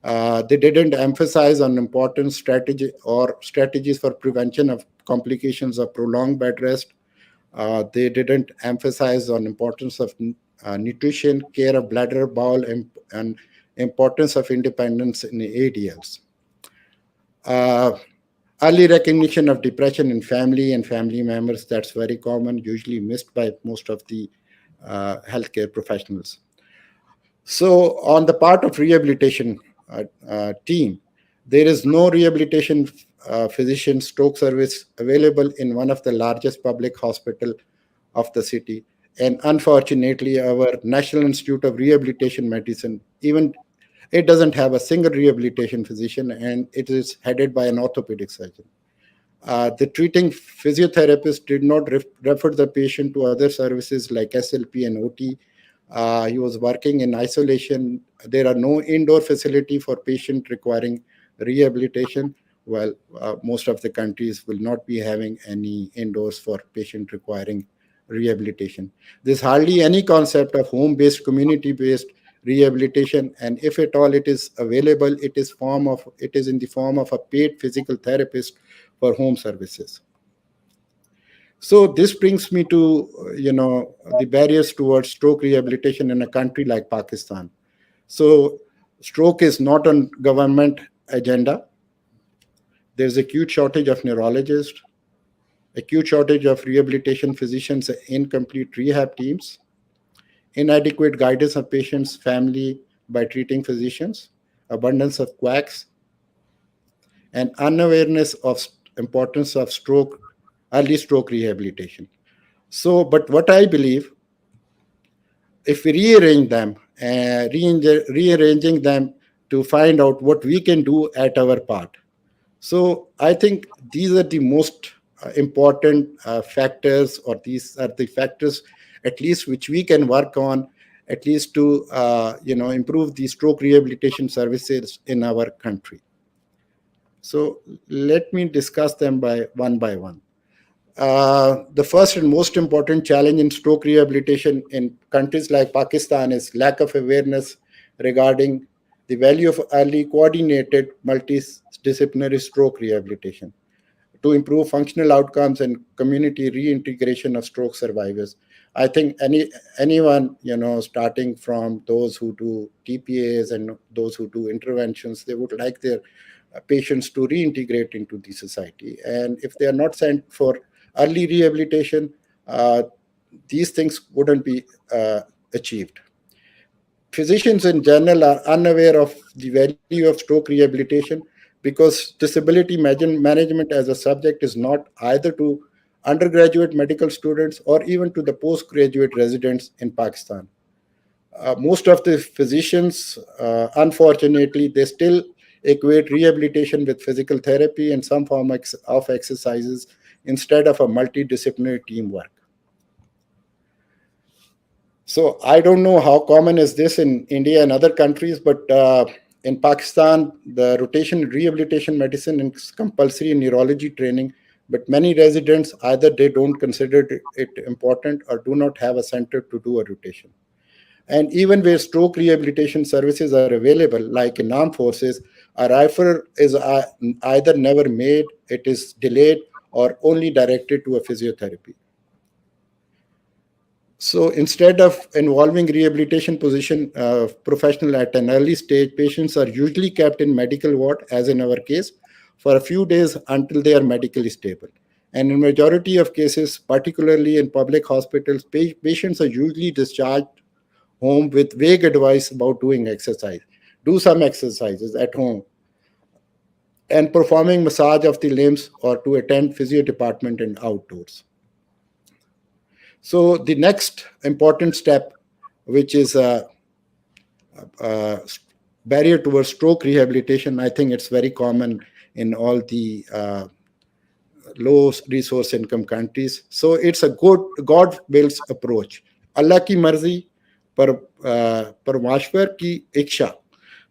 They didn't emphasize on important strategy or strategies for prevention of complications of prolonged bed rest. They didn't emphasize on importance of nutrition, care of bladder, bowel, and importance of independence in ADLs. Uh, Early recognition of depression in family and family members, that's very common, usually missed by most of the healthcare professionals. So, on the part of rehabilitation team, there is no rehabilitation physician stroke service available in one of the largest public hospital of the city. And unfortunately, our National Institute of Rehabilitation Medicine, even it doesn't have a single rehabilitation physician, and it is headed by an orthopedic surgeon. The treating physiotherapist did not refer the patient to other services like SLP and OT. He was working in isolation. There are no indoor facility for patient requiring rehabilitation. Well, most of the countries will not be having any indoors for patient requiring rehabilitation. There's hardly any concept of home-based, community-based rehabilitation, and if at all it is available, it is in the form of a paid physical therapist for home services. So this brings me to the barriers towards stroke rehabilitation in a country like Pakistan. So stroke is not on government agenda. There's acute shortage of neurologists, acute shortage of rehabilitation physicians, incomplete rehab teams, inadequate guidance of patients' family by treating physicians, abundance of quacks, and unawareness of importance of early stroke rehabilitation. So, but what I believe, if we rearrange them, rearranging them to find out what we can do at our part. So, I think these are the most important factors, or these are the factors, at least which we can work on, at least to improve the stroke rehabilitation services in our country. So, let me discuss them by one. The first and most important challenge in stroke rehabilitation in countries like Pakistan is lack of awareness regarding the value of early coordinated multidisciplinary stroke rehabilitation to improve functional outcomes and community reintegration of stroke survivors. I think anyone, starting from those who do TPAs and those who do interventions, they would like their patients to reintegrate into the society. And if they are not sent for early rehabilitation, uh, these things wouldn't be achieved. Physicians in general are unaware of the value of stroke rehabilitation because disability management as a subject is not either to undergraduate medical students or even to the postgraduate residents in Pakistan. Most of the physicians, unfortunately, they still equate rehabilitation with physical therapy and some form of exercises instead of a multidisciplinary teamwork. So I don't know how common is this in India and other countries, but in Pakistan, the rotation rehabilitation medicine is compulsory in neurology training. But many residents either they don't consider it important or do not have a center to do a rotation. And even where stroke rehabilitation services are available, like in armed forces, a referral is either never made, it is delayed, or only directed to a physiotherapy. So instead of involving rehabilitation position professional at an early stage, patients are usually kept in medical ward, as in our case, for a few days until they are medically stable. And in majority of cases, particularly in public hospitals, patients are usually discharged home with vague advice about doing exercise. Do some exercises at home and performing massage of the limbs or to attend physio department and outdoors. So the next important step, which is a barrier towards stroke rehabilitation, I think it's very common in all the low resource income countries. So it's a good God wills approach. Allah ki marzi parmashwar ki iksha.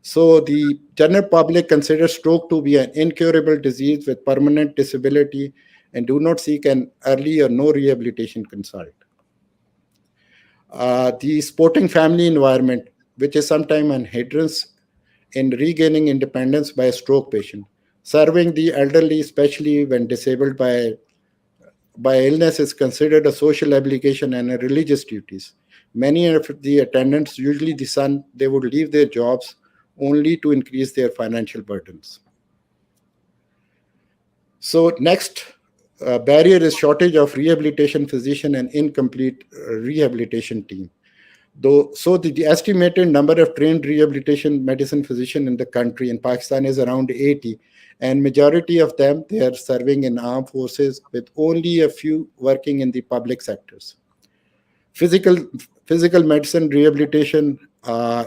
So the general public considers stroke to be an incurable disease with permanent disability and do not seek an early or no rehabilitation consult. The sporting family environment, which is sometimes an hindrance in regaining independence by a stroke patient. Serving the elderly, especially when disabled by illness, is considered a social obligation and a religious duties. Many of the attendants, usually the son, they would leave their jobs only to increase their financial burdens. So next barrier is shortage of rehabilitation physician and incomplete rehabilitation team. The estimated number of trained rehabilitation medicine physician in the country in Pakistan is around 80, and majority of them they are serving in armed forces with only a few working in the public sectors. Physical physical medicine rehabilitation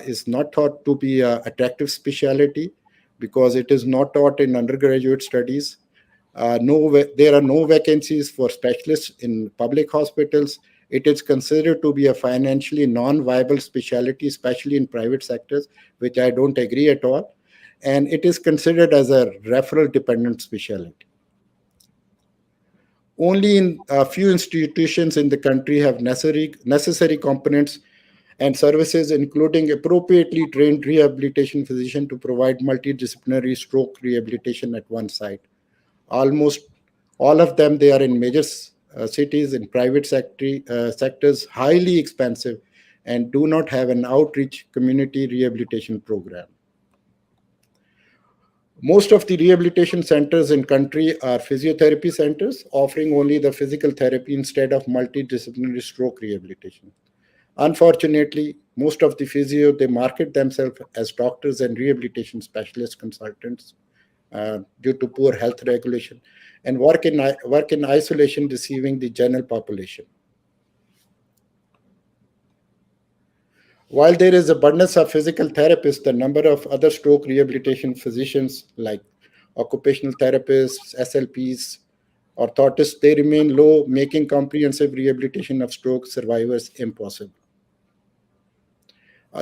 is not thought to be a attractive specialty because it is not taught in undergraduate studies. There are no vacancies for specialists in public hospitals. It is considered to be a financially non-viable specialty, especially in private sectors, which I don't agree at all. And it is considered as a referral-dependent specialty. Only in a few institutions in the country have necessary components and services, including appropriately trained rehabilitation physician to provide multidisciplinary stroke rehabilitation at one site. Almost all of them, they are in major cities in private sectors, highly expensive, and do not have an outreach community rehabilitation program. Most of the rehabilitation centers in country are physiotherapy centers offering only the physical therapy instead of multidisciplinary stroke rehabilitation. Unfortunately, most of the physio they market themselves as doctors and rehabilitation specialist consultants due to poor health regulation and work in isolation, deceiving the general population. While there is abundance of physical therapists, the number of other stroke rehabilitation physicians like occupational therapists, SLPs, orthotists, they remain low, making comprehensive rehabilitation of stroke survivors impossible.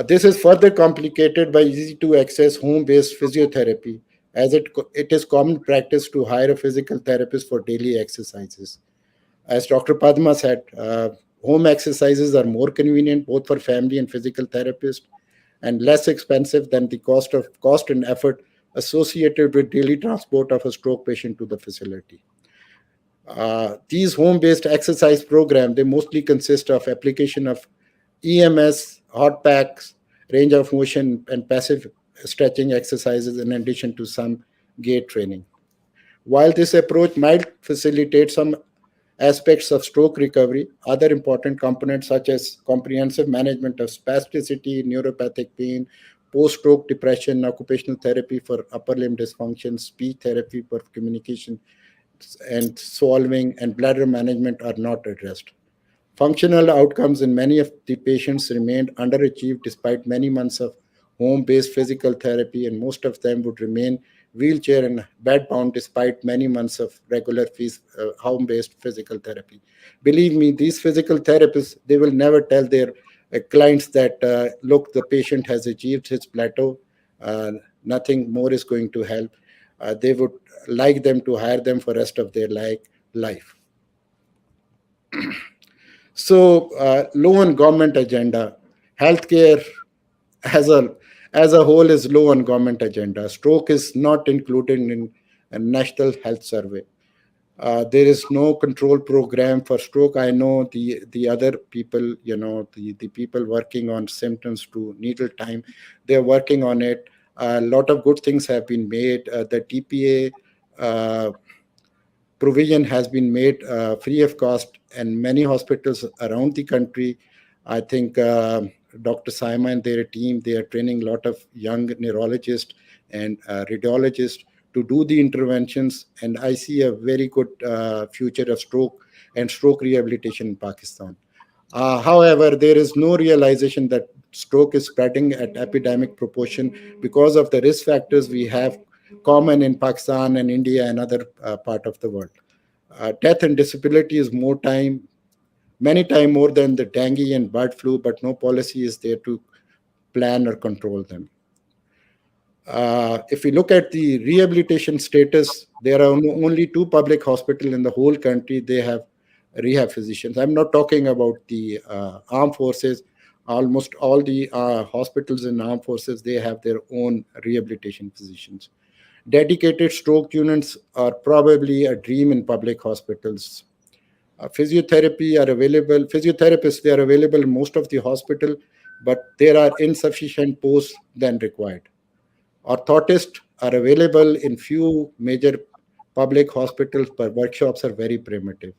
This is further complicated by easy to access home based physiotherapy, as it is common practice to hire a physical therapist for daily exercises. As Dr. Padma said, home exercises are more convenient both for family and physical therapist and less expensive than the cost and effort associated with daily transport of a stroke patient to the facility. These home-based exercise programs, they mostly consist of application of EMS, hot packs, range of motion, and passive stretching exercises in addition to some gait training. While this approach might facilitate some aspects of stroke recovery, other important components such as comprehensive management of spasticity, neuropathic pain, post-stroke depression, occupational therapy for upper limb dysfunction, speech therapy for communication and swallowing, and bladder management are not addressed. Functional outcomes in many of the patients remained underachieved despite many months of home based physical therapy, and most of them would remain wheelchair and bedbound despite many months of regular home based physical therapy. Believe me, these physical therapists, they will never tell their clients that, look, the patient has achieved his plateau, nothing more is going to help. They would like them to hire them for rest of their life. So, low on government agenda. Healthcare as a whole is low on government agenda. Stroke is not included in a national health survey. There is no control program for stroke. I know the other people, the people working on symptoms to needle time, they're working on it. A lot of good things have been made. The TPA provision has been made free of cost, and many hospitals around the country, I think Dr. Saima and their team, they are training a lot of young neurologists and radiologists to do the interventions, and I see a very good future of stroke and stroke rehabilitation in Pakistan. However, there is no realization that stroke is spreading at epidemic proportion because of the risk factors we have common in Pakistan and India and other part of the world. Death and disability is many time more than the dengue and bird flu, but no policy is there to plan or control them. If we look at the rehabilitation status, there are only two public hospitals in the whole country. They have rehab physicians. I'm not talking about the armed forces. Almost all the hospitals in armed forces, they have their own rehabilitation physicians. Dedicated stroke units are probably a dream in public hospitals. Physiotherapists, they are available in most of the hospital, but there are insufficient posts than required. Orthotists are available in few major public hospitals, but workshops are very primitive.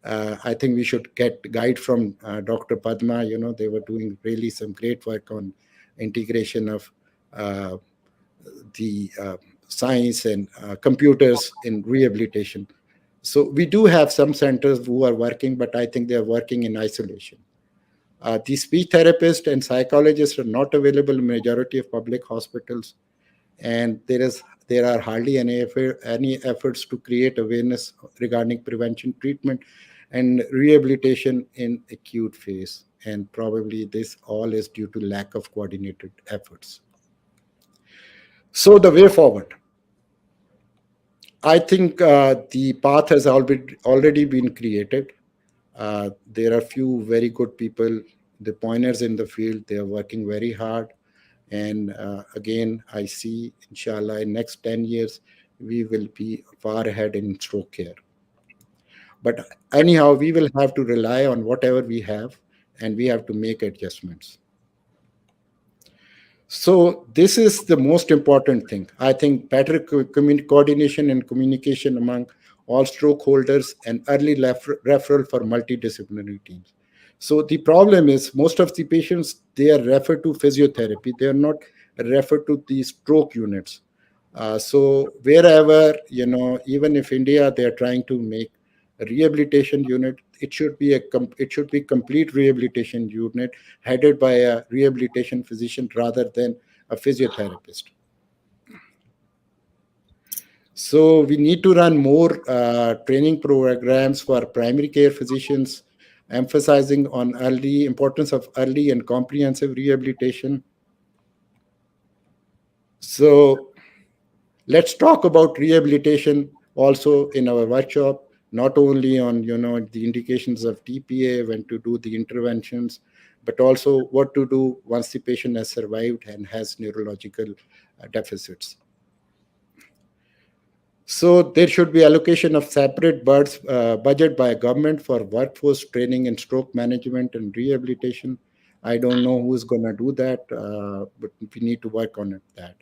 I think we should get guide from Dr. Padma. They were doing really some great work on integration of uh, the science and computers in rehabilitation. So we do have some centers who are working, but I think they are working in isolation. The speech therapists and psychologists are not available in majority of public hospitals, and there are hardly any efforts to create awareness regarding prevention, treatment, and rehabilitation in acute phase. And probably this all is due to lack of coordinated efforts. So the way forward, I think the path has already been created. There are few very good people, the pioneers in the field. They are working very hard. And again, I see, inshallah, in next 10 years, we will be far ahead in stroke care. But anyhow, we will have to rely on whatever we have, and we have to make adjustments. So this is the most important thing. I think better coordination and communication among all stakeholders and early referral for multidisciplinary teams. So the problem is most of the patients, they are referred to physiotherapy. They are not referred to the stroke units. So wherever, even if India, they are trying to make a rehabilitation unit, it should be complete rehabilitation unit headed by a rehabilitation physician rather than a physiotherapist. So we need to run more training programs for primary care physicians, emphasizing on early importance of early and comprehensive rehabilitation. So let's talk about rehabilitation also in our workshop, not only on the indications of TPA, when to do the interventions, but also what to do once the patient has survived and has neurological deficits. So there should be allocation of separate budget by government for workforce training and stroke management and rehabilitation. I don't know who's going to do that, but we need to work on that.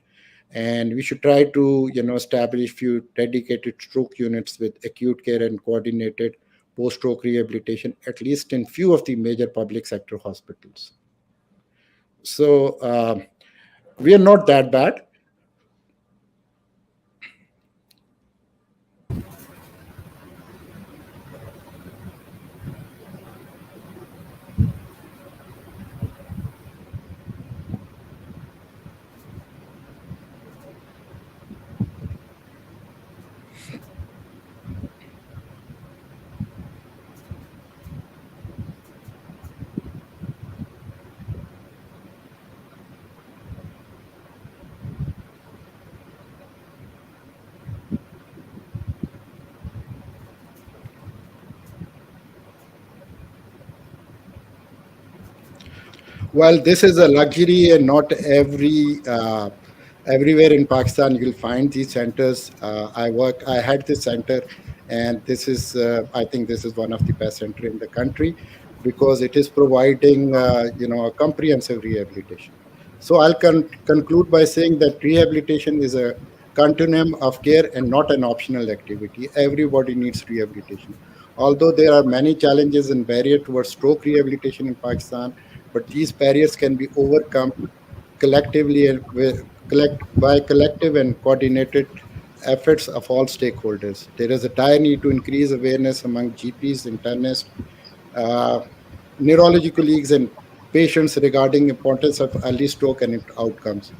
And we should try to establish few dedicated stroke units with acute care and coordinated post-stroke rehabilitation, at least in few of the major public sector hospitals. So we are not that bad. Well, this is a luxury, and not everywhere in Pakistan you'll find these centers. I had this center, and this is I think this is one of the best center in the country because it is providing a comprehensive rehabilitation. So I'll conclude by saying that rehabilitation is a continuum of care and not an optional activity. Everybody needs rehabilitation. Although there are many challenges and barriers towards stroke rehabilitation in Pakistan, but these barriers can be overcome collectively and by collective and coordinated efforts of all stakeholders. There is a dire need to increase awareness among GPs, internists, uh, neurology colleagues, and patients regarding importance of early stroke and its outcomes.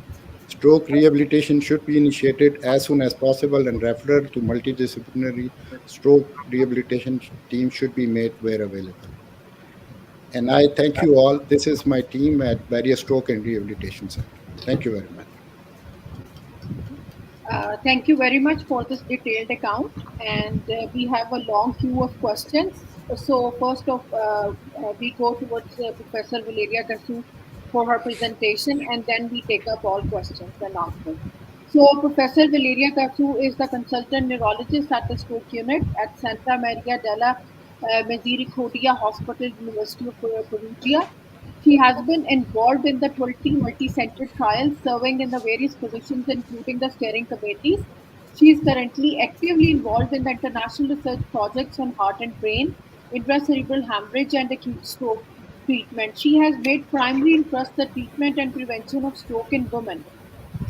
Stroke rehabilitation should be initiated as soon as possible, and referral to multidisciplinary stroke rehabilitation team should be made where available. And I thank you all. This is my team at Barrier Stroke and Rehabilitation Center. Thank you very much. Thank you very much for this detailed account. And we have a long queue of questions. So first of, we go towards Professor Valeria Kasu for her presentation, and then we take up all questions and answers. So Professor Valeria Kasu is the consultant neurologist at the stroke unit at Santa Maria della Misericordia Hospital, University of Perugia. She has been involved in the 20 multi-center trials, serving in the various positions, including the steering committees. She is currently actively involved in the international research projects on heart and brain, intracerebral hemorrhage, and acute stroke treatment. She has made primary interest the treatment and prevention of stroke in women.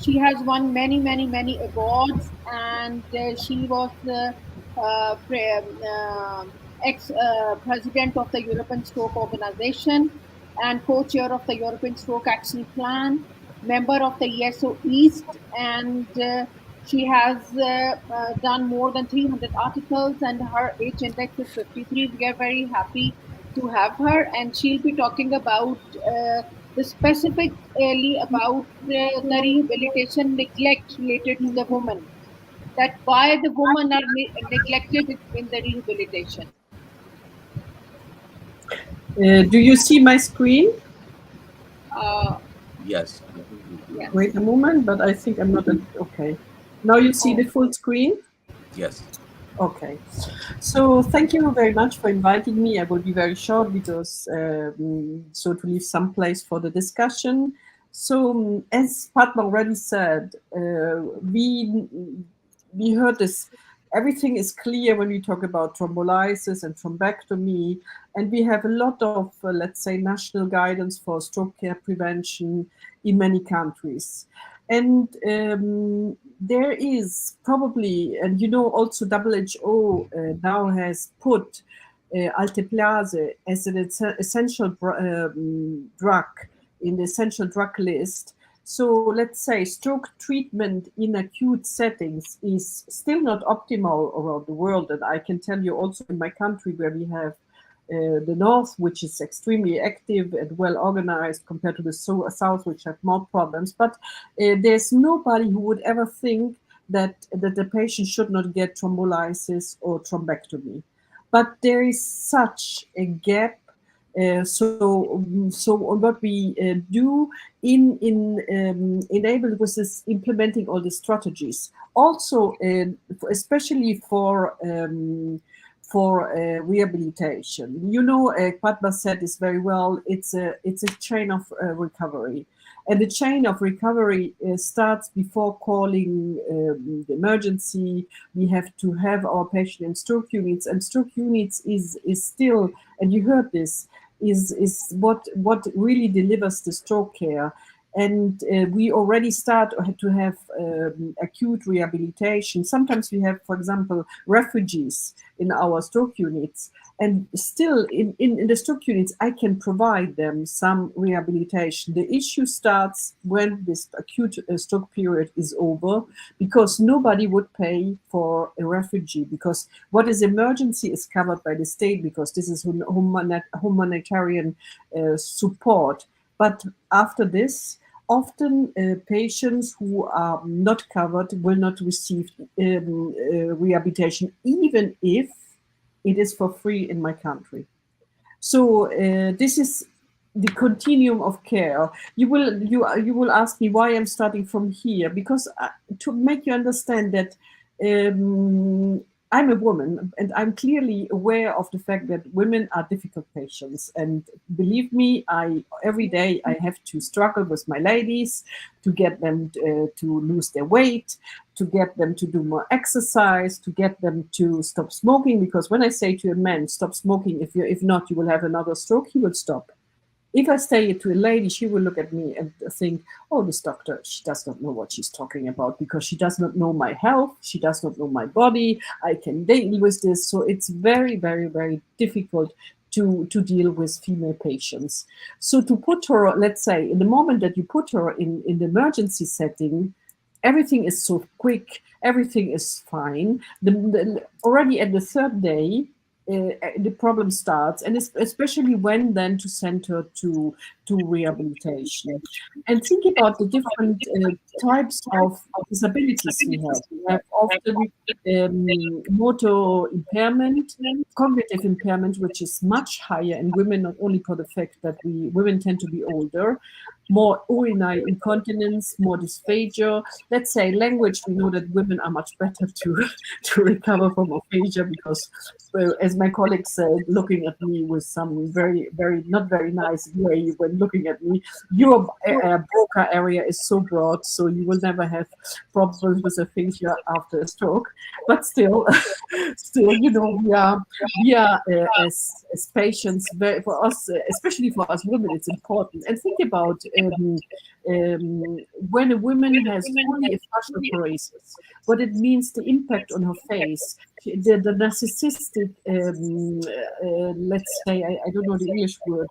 She has won many, many, many awards, and she was the ex-president of the European Stroke Organization and co-chair of the European Stroke Action Plan, member of the ESO East, and she has done more than 300 articles, and her H index is 53. We are very happy to have her, and she'll be talking about the specifically about the rehabilitation neglect related to the woman. That why the women are neglected in the rehabilitation. Do you see my screen? Uh, Yes, I think we do. yeah. Wait a moment, but I think I'm not okay. Now you see the full screen? Yes. Okay. So thank you very much for inviting me. I will be very short because so to leave some place for the discussion. So as Padma already said, we heard this. Everything is clear when we talk about thrombolysis and thrombectomy, and we have a lot of, let's say, national guidance for stroke care prevention in many countries. And there is probably, and you know, also WHO now has put alteplase as an essential drug in the essential drug list. So let's say stroke treatment in acute settings is still not optimal around the world. And I can tell you also in my country where we have the north, which is extremely active and well organized compared to the south, which have more problems. But there's nobody who would ever think that the patient should not get thrombolysis or thrombectomy. But there is such a gap. So what we do in enable with this implementing all the strategies, also especially for rehabilitation. You know, Padma said this very well. It's a chain of recovery, and the chain of recovery starts before calling the emergency. We have to have our patient in stroke units, and stroke units is still, and you heard this, is what really delivers the stroke care. And we already start to have acute rehabilitation. Sometimes we have, for example, refugees in our stroke units. And still in the stroke units, I can provide them some rehabilitation. The issue starts when this acute stroke period is over, because nobody would pay for a refugee, because what is emergency is covered by the state, because this is humanitarian support. But after this, often patients who are not covered will not receive rehabilitation, even if it is for free in my country. So this is the continuum of care. You will ask me why I'm starting from here, because to make you understand that I'm a woman, and I'm clearly aware of the fact that women are difficult patients. And believe me, every day I have to struggle with my ladies to get them to lose their weight, to get them to do more exercise, to get them to stop smoking. Because when I say to a man, stop smoking, if not, you will have another stroke, he will stop. If I say it to a lady, she will look at me and think, oh, this doctor, she does not know what she's talking about, because she does not know my health. She does not know my body. I can deal with this. So it's very, very, very difficult to deal with female patients. So to put her, let's say, in the moment that you put her in the emergency setting, everything is so quick, everything is fine. Already at the third day, the problem starts, and especially when then to send her to rehabilitation. And think about the different types of disabilities we have. We have often motor impairment, cognitive impairment, which is much higher in women, not only for the fact that women tend to be older, more urinary incontinence, more dysphagia. Let's say language, we know that women are much better to recover from aphasia because, as my colleague said, looking at me with some very, very, not very nice way when looking at me, your broca area is so broad, so you will never have problems with aphasia after a stroke. But still, we are as patients, for us, especially for us women, it's important. And think about when a woman has only a facial paralysis, what it means, the impact on her face, the narcissistic, let's say, I don't know the English word,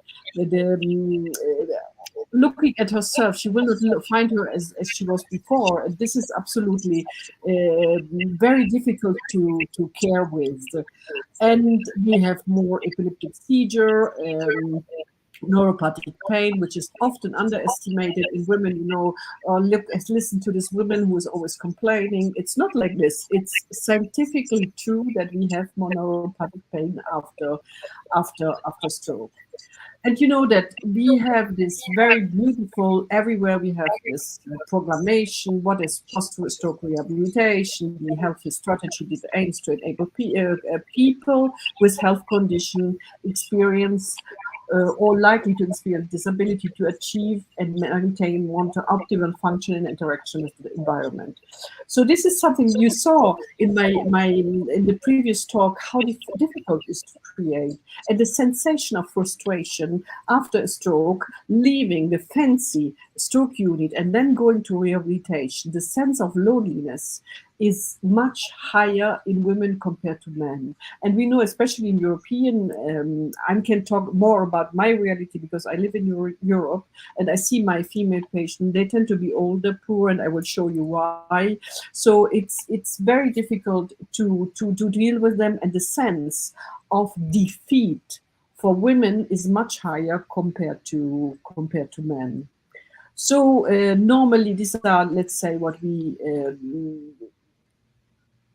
looking at herself, she will not find her as she was before. And this is absolutely very difficult to care with. And we have more epileptic seizure, neuropathic pain, which is often underestimated in women. Listen to this woman who is always complaining. It's not like this. It's scientifically true that we have more neuropathic pain after stroke. And you know that we have this very beautiful, everywhere we have this proclamation, what is post-stroke rehabilitation, the healthy strategy that aims to enable people with health condition experience or likely to experience disability to achieve and maintain optimal function and interaction with the environment. So this is something you saw in in the previous talk, how difficult it is to create, and the sensation of frustration after a stroke, leaving the fancy stroke unit and then going to rehabilitation. The sense of loneliness is much higher in women compared to men. And we know, especially in European, I can talk more about my reality because I live in Europe and I see my female patients, they tend to be older, poor, and I will show you why. So it's very difficult to deal with them, and the sense of defeat for women is much higher compared to men. So normally these are, let's say, what we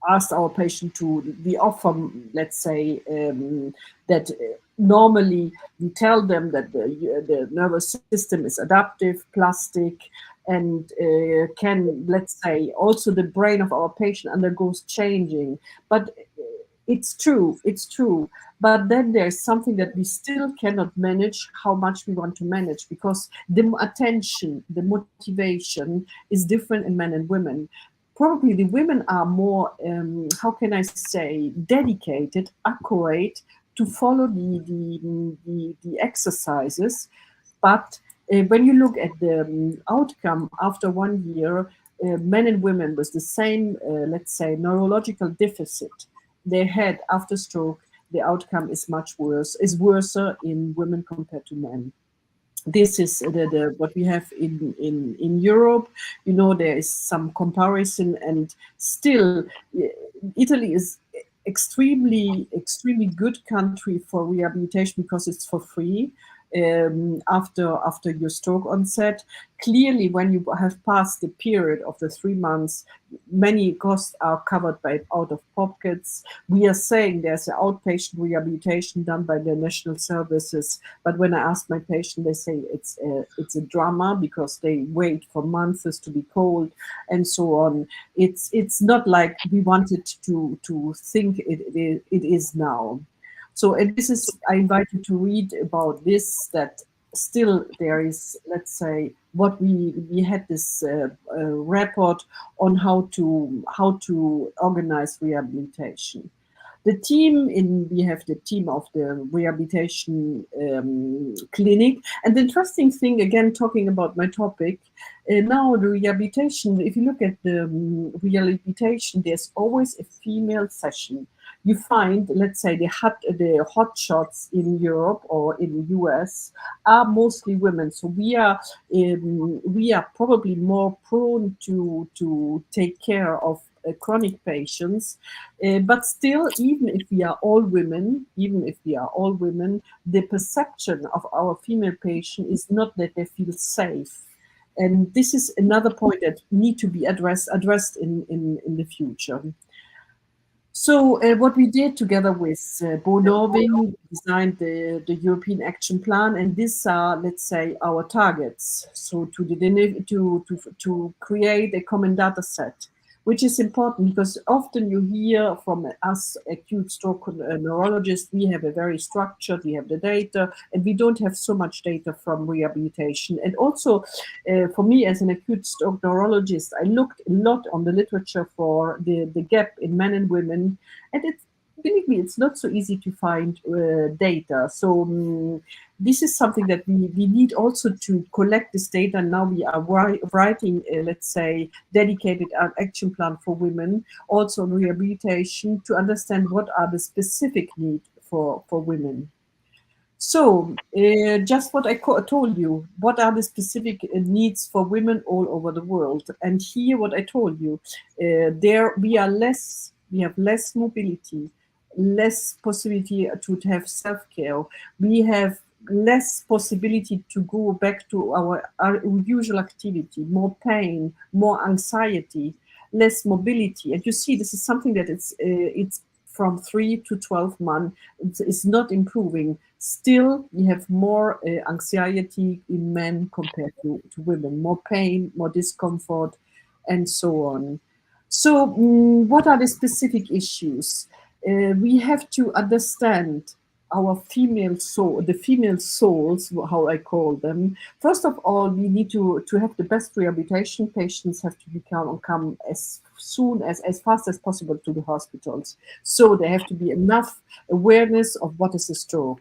asked our patient to, we offer, let's say, that normally we tell them that the nervous system is adaptive, plastic, and can, let's say, also the brain of our patient undergoes changing. But it's true. But then there's something that we still cannot manage, how much we want to manage, because the attention, the motivation is different in men and women. Probably the women are more, how can I say, dedicated, accurate to follow the exercises. But when you look at the outcome after 1 year, men and women with the same, let's say, neurological deficit they had after stroke, the outcome is much worse, is worse in women compared to men. This is what we have in Europe. You know, there is some comparison, and still Italy is extremely good country for rehabilitation because it's for free. After your stroke onset, clearly when you have passed the period of the 3 months, many costs are covered by out of pockets. We are saying there's an outpatient rehabilitation done by the national services, but when I ask my patient, they say it's a drama because they wait for months to be called and so on. It's not like we wanted to think it is now. So, and this is, I invite you to read about this, that still there is, let's say, what we had this report on how to organize rehabilitation. The team we have the team of the rehabilitation clinic. And the interesting thing, again, talking about my topic, now the rehabilitation, if you look at the rehabilitation, there's always a female session. you find, let's say, the hot shots in Europe or in the US are mostly women. So we are probably more prone to take care of chronic patients, but still, even if we are all women, the perception of our female patient is not that they feel safe. And this is another point that need to be addressed in the future. So what we did together with Bo Norving, designed the European Action Plan, and these are, let's say, our targets. So to create a common data set, which is important because often you hear from us acute stroke neurologists, we have a very structured, we have the data, and we don't have so much data from rehabilitation. And also, for me as an acute stroke neurologist, I looked a lot on the literature for the gap in men and women, and believe me, it's not so easy to find data. So this is something that we need also to collect this data. Now we are writing, let's say, dedicated action plan for women, also on rehabilitation, to understand what are the specific needs for women. So, just what I told you, what are the specific needs for women all over the world? And here, what I told you, we have less mobility, less possibility to have self-care. We have less possibility to go back to our usual activity, more pain, more anxiety, less mobility. And you see, this is something that it's from 3 to 12 months. It's not improving. Still, we have more anxiety in men compared to women, more pain, more discomfort, and so on. So what are the specific issues? We have to understand our female soul, the female souls, how I call them. First of all, we need to have the best rehabilitation. Patients have to come as fast as possible to the hospitals. So there have to be enough awareness of what is a stroke.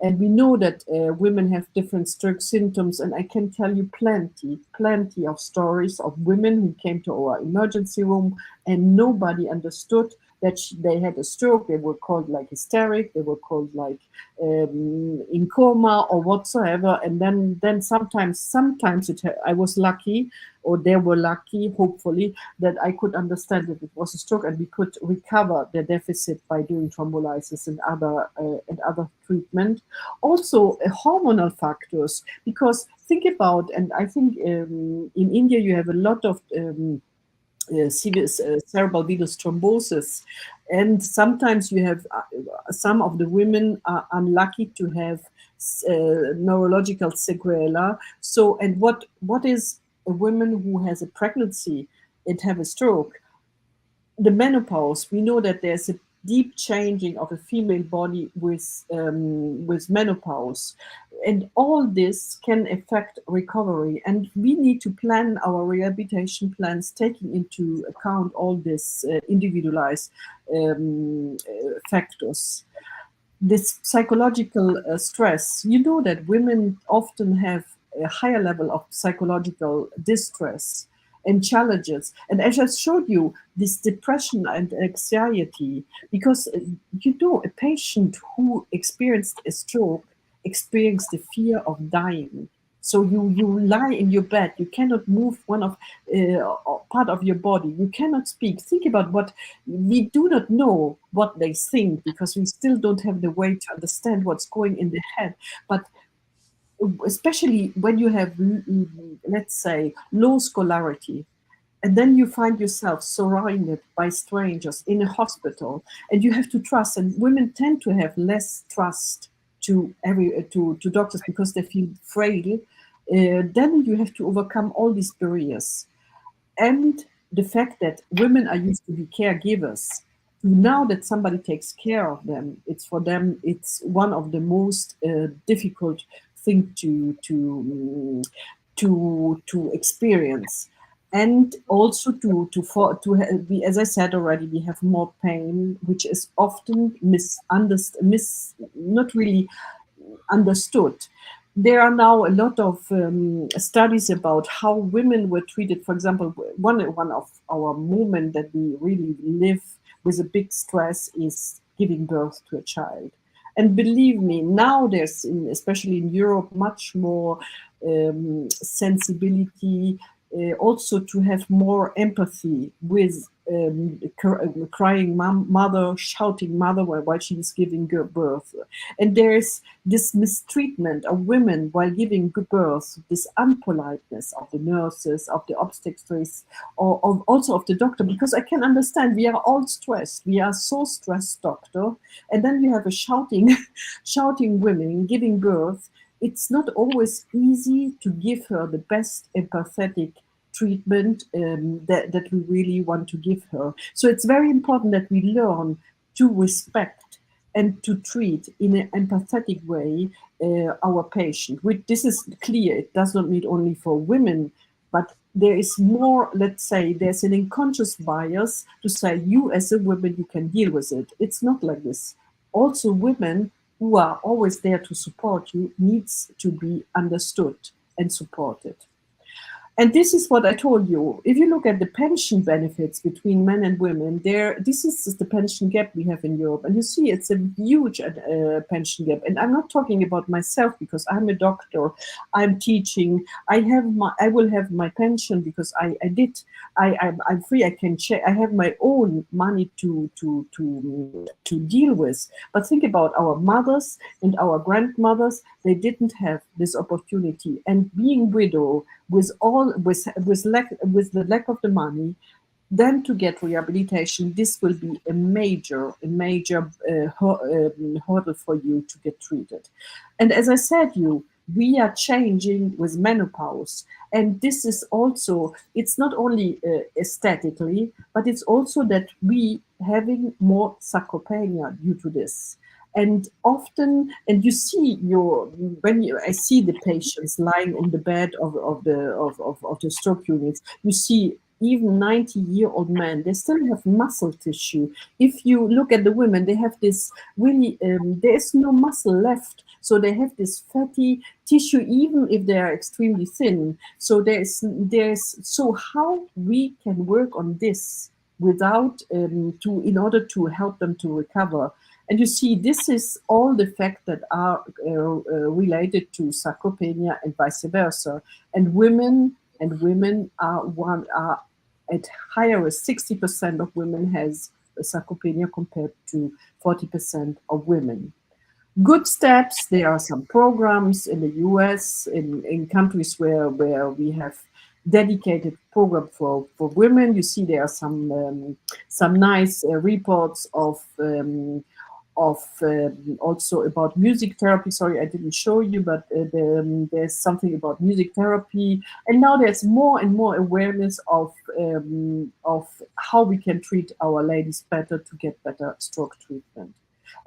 And we know that women have different stroke symptoms, and I can tell you plenty of stories of women who came to our emergency room and nobody understood that they had a stroke. They were called like hysteric, they were called like in coma or whatsoever. And then sometimes I was lucky, or they were lucky, hopefully, that I could understand that it was a stroke, and we could recover the deficit by doing thrombolysis and other treatment. Also, hormonal factors, because think about, and I think in India you have a lot of cerebral venous thrombosis, and sometimes you have some of the women are unlucky to have neurological sequela. So, and what is a woman who has a pregnancy and have a stroke? The menopause, we know that there's a deep changing of a female body with menopause, and all this can affect recovery. And we need to plan our rehabilitation plans taking into account all this individualized factors. This psychological stress, you know that women often have a higher level of psychological distress and challenges. And as I showed you, this depression and anxiety, because a patient who experienced a stroke experienced the fear of dying. So you lie in your bed, you cannot move one of part of your body, you cannot speak. Think about what we do not know what they think, because we still don't have the way to understand what's going in the head. But especially when you have, let's say, low scholarity, and then you find yourself surrounded by strangers in a hospital, and you have to trust. And women tend to have less trust to doctors because they feel frail. Then you have to overcome all these barriers, and the fact that women are used to be caregivers. Now that somebody takes care of them, it's one of the most difficult thing to experience. And also as I said already, we have more pain, which is often not really understood. There are now a lot of studies about how women were treated. For example, one of our movement that we really live with a big stress is giving birth to a child. And believe me, now there's, especially in Europe, much more sensibility, also to have more empathy with crying mother, shouting mother while she is giving birth. And there is this mistreatment of women while giving birth, this unpoliteness of the nurses, of the obstetrics, or also of the doctor, because I can understand we are all stressed. We are so stressed, doctor. And then you have a shouting, shouting women giving birth. It's not always easy to give her the best empathetic treatment that we really want to give her. So it's very important that we learn to respect and to treat in an empathetic way our patient. This is clear. It does not mean only for women, but there is more, let's say, there's an unconscious bias to say, you as a woman, you can deal with it. It's not like this. Also, women who are always there to support you needs to be understood and supported. And this is what I told you. If you look at the pension benefits between men and women, this is the pension gap we have in Europe. And you see, it's a huge pension gap. And I'm not talking about myself because I'm a doctor, I'm teaching, I will have my pension because I'm free, I can check, I have my own money to deal with. But think about our mothers and our grandmothers, they didn't have this opportunity. And being widow, with the lack of the money, then to get rehabilitation, this will be a major hurdle for you to get treated. And as I said, we are changing with menopause, and this is also, it's not only aesthetically, but it's also that we having more sarcopenia due to this. And often, and you see I see the patients lying on the bed of the stroke units, you see even 90-year-old men, they still have muscle tissue. If you look at the women, they have this really, there is no muscle left. So they have this fatty tissue, even if they are extremely thin. So so how we can work on this without, in order to help them to recover. And you see, this is all the facts that are related to sarcopenia and vice versa. And women are at higher risk. 60% of women has sarcopenia compared to 40% of women. Good steps. There are some programs in the US, in countries where we have dedicated program for women. You see, there are some nice reports of also about music therapy. Sorry, I didn't show you, but there's something about music therapy. And now there's more and more awareness of how we can treat our ladies better to get better stroke treatment.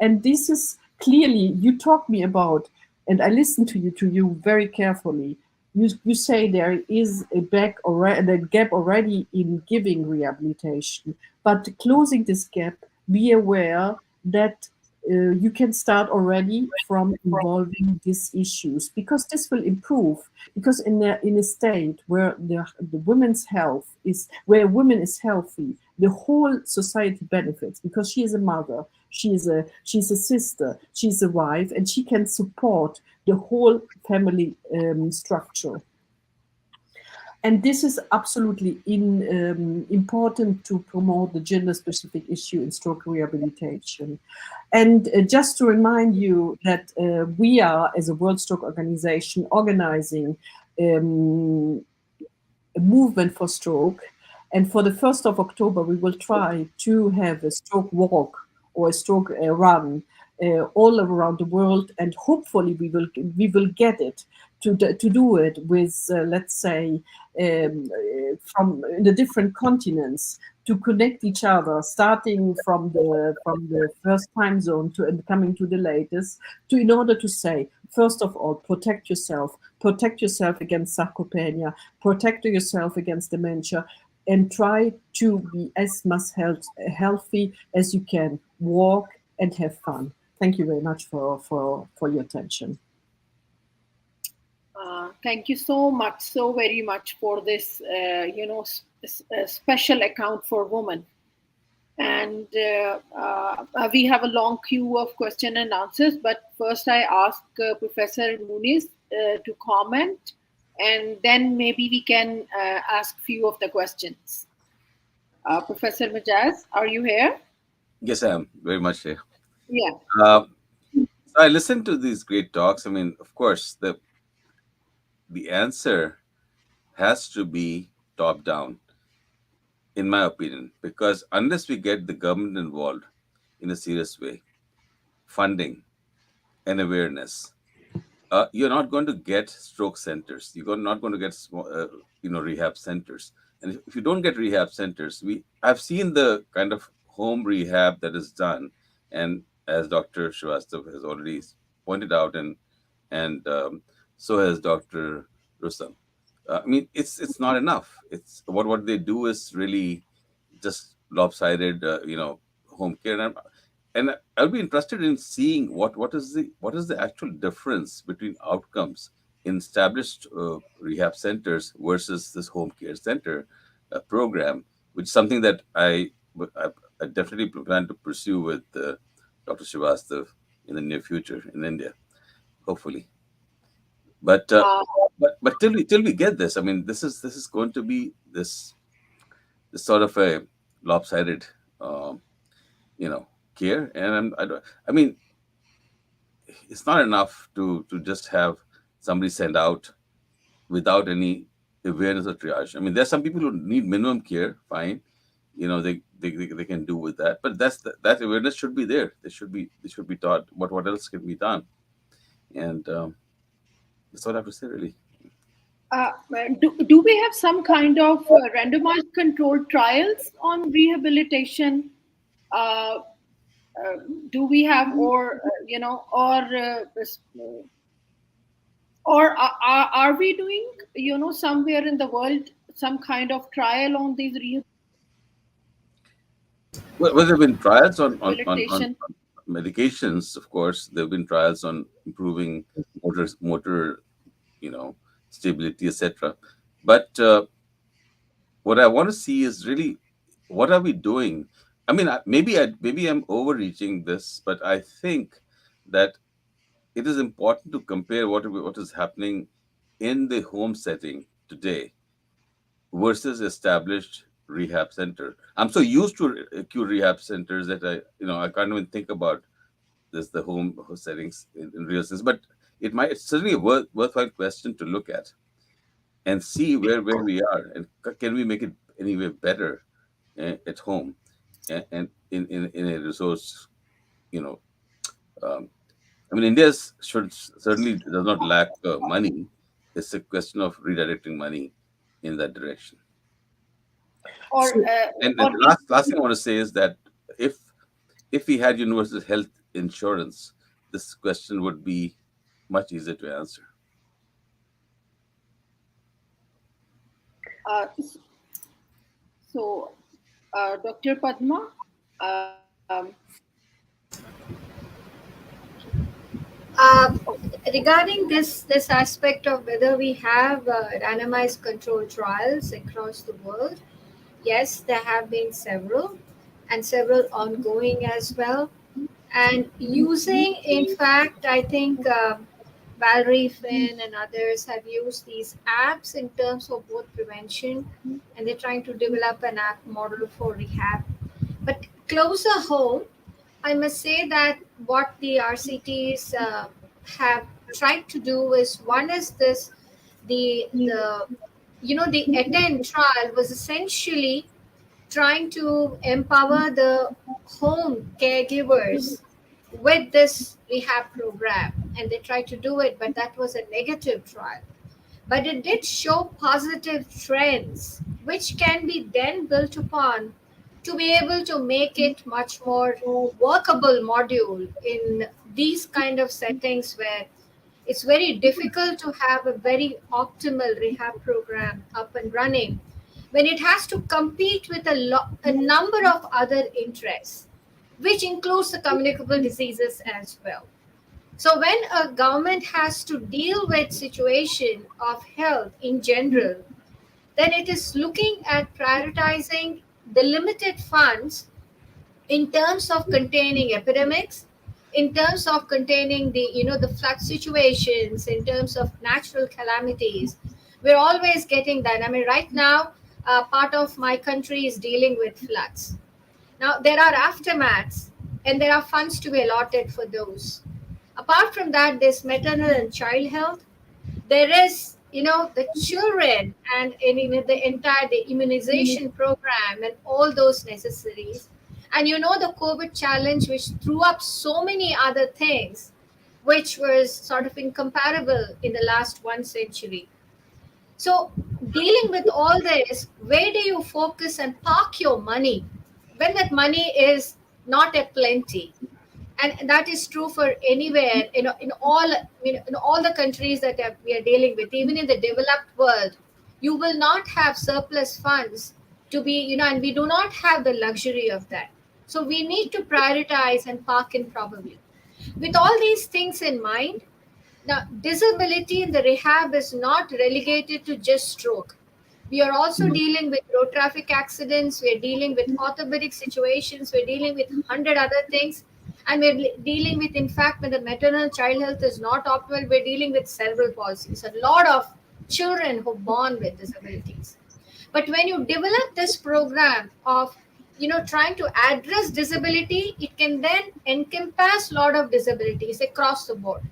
And this is clearly, you talk me about, and I listen to you very carefully. You say there is a gap already in giving rehabilitation, but closing this gap, be aware that you can start already from involving these issues, because this will improve. Because in a state where the women's health is, where women is healthy, the whole society benefits, because she is a mother, she's a sister, she's a wife, and she can support the whole family structure. And this is absolutely important to promote the gender-specific issue in stroke rehabilitation. And just to remind you that we are, as a World Stroke Organization, organizing a movement for stroke. And for the 1st of October, we will try to have a stroke walk or a stroke run all around the world, and hopefully we will get it to do it with let's say from the different continents, to connect each other, starting from the first time zone to and coming to the latest, in order to say, first of all, protect yourself against sarcopenia, protect yourself against dementia, and try to be as much healthy as you can. Walk and have fun. Thank you very much for your attention. Thank you so very much for this, special account for women. And we have a long queue of question and answers. But first, I ask Professor Muniz to comment, and then maybe we can ask few of the questions. Professor Majaz, are you here? Yes, I am very much here. Yeah. Uh, so I listened to these great talks. I mean, of course, the answer has to be top down, in my opinion, because unless we get the government involved in a serious way, funding and awareness, you're not going to get stroke centers. You're not going to get rehab centers. And if you don't get rehab centers, I've seen the kind of home rehab that is done, and as Dr. Srivastav has already pointed out, and so has Dr. Rustam. I mean, it's not enough. It's what they do is really just lopsided, home care. And I'll be interested in seeing what is the actual difference between outcomes in established rehab centers versus this home care center program, which is something that I definitely plan to pursue with Dr. Srivastav in the near future in India, hopefully. But uh, Uh, but till we get this, I mean, this is going to be this sort of a lopsided, um, you know, care. And I don't. I mean, it's not enough to just have somebody sent out without any awareness or triage. I mean, there's some people who need minimum care. Fine, they can do with that. But that awareness should be there. They should be taught what else can be done. And that's what I have to say, really. do we have some kind of randomized controlled trials on rehabilitation? Uh, do we have, or are we doing, somewhere in the world, some kind of trial on these Well, there have been trials on rehabilitation? medications, of course. There have been trials on improving motor, you know, stability, etc. But what I want to see is really what are we doing? I mean, maybe I'm overreaching this, but I think that it is important to compare what is happening in the home setting today versus established rehab center. I'm so used to acute rehab centers that I can't even think about this the home settings in real sense. But it's certainly a worthwhile question to look at and see where we are, and can we make it any way better at home, and in a resource, you know um, I mean, India should certainly does not lack money. It's a question of redirecting money in that direction. or And or the last thing I want to say is that if if we had universal health insurance, this question would be much easier to answer. uh, so Dr. Padma, um, Uh, Regarding this aspect of whether we have randomized controlled trials across the world, yes, there have been several, and several ongoing as well. And using, in fact, I think Valerie Finn and others have used these apps in terms of both prevention, and they're trying to develop an app model for rehab. But closer home, I must say that what the RCTs have tried to do is, one is this, the attend trial was essentially trying to empower the home caregivers with this rehab program, and they tried to do it, but that was a negative trial. But it did show positive trends, which can be then built upon to be able to make it much more workable module in these kind of settings where it's very difficult to have a very optimal rehab program up and running when it has to compete with a number of other interests, which includes the communicable diseases as well. So when a government has to deal with situation of health in general, then it is looking at prioritizing the limited funds in terms of containing epidemics, in terms of containing the the flood situations, in terms of natural calamities. We're always getting that. I mean, right now, part of my country is dealing with floods. Now there are aftermaths, and there are funds to be allotted for those. Apart from that, there's maternal and child health. There is the children, and the entire the immunization program and all those necessaries. And the COVID challenge, which threw up so many other things, which was sort of incomparable in the last 1 century. So, dealing with all this, where do you focus and park your money when that money is not a plenty? And that is true for anywhere, in all, in all the countries that we are dealing with. Even in the developed world, you will not have surplus funds to be, and we do not have the luxury of that. So we need to prioritize and park in probably. With all these things in mind, now, disability in the rehab is not relegated to just stroke. We are also dealing with road traffic accidents, we're dealing with orthopedic situations, we're dealing with 100 other things, and we're dealing with, in fact, when the maternal child health is not optimal, we're dealing with cerebral palsies. A lot of children who are born with disabilities. But when you develop this program of trying to address disability, it can then encompass a lot of disabilities across the board.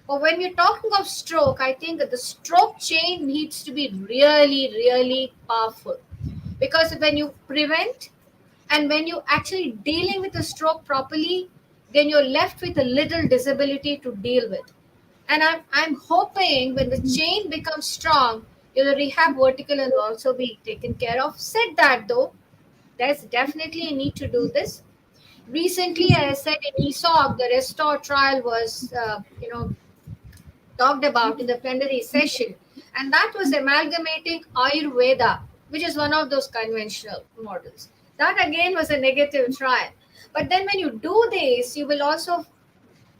But when we're talking of stroke, I think that the stroke chain needs to be really, really powerful. Because when you prevent and when you actually dealing with a stroke properly, then you're left with a little disability to deal with. And I'm hoping when the chain becomes strong, the rehab vertical will also be taken care of. Said that though, there's definitely a need to do this. Recently, as I said, in ESOG, the Restore trial was, talked about in the plenary session, and that was amalgamating Ayurveda, which is one of those conventional models. That again was a negative trial. But then when you do this, you will also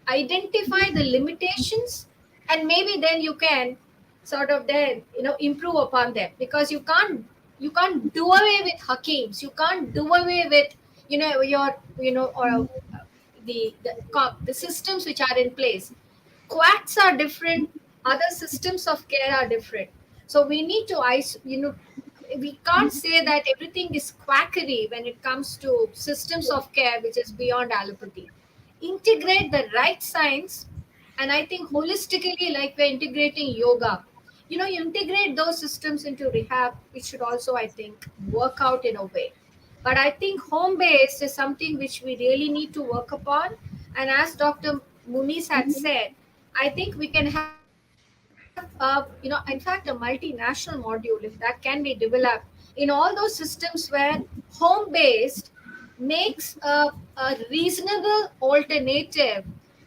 identify the limitations, and maybe then you can sort of then improve upon them, because you can't do away with hakims, you can't do away with your or the systems which are in place. Quacks are different, other systems of care are different. So we need to we can't say that everything is quackery when it comes to systems of care which is beyond allopathy. Integrate the right science, and I think holistically, like we're integrating yoga, you integrate those systems into rehab, it should also, I think, work out in a way. But I think home based is something which we really need to work upon. And as Dr. Muniz had said, I think we can have, in fact, a multinational module, if that can be developed in all those systems where home based makes a reasonable alternative,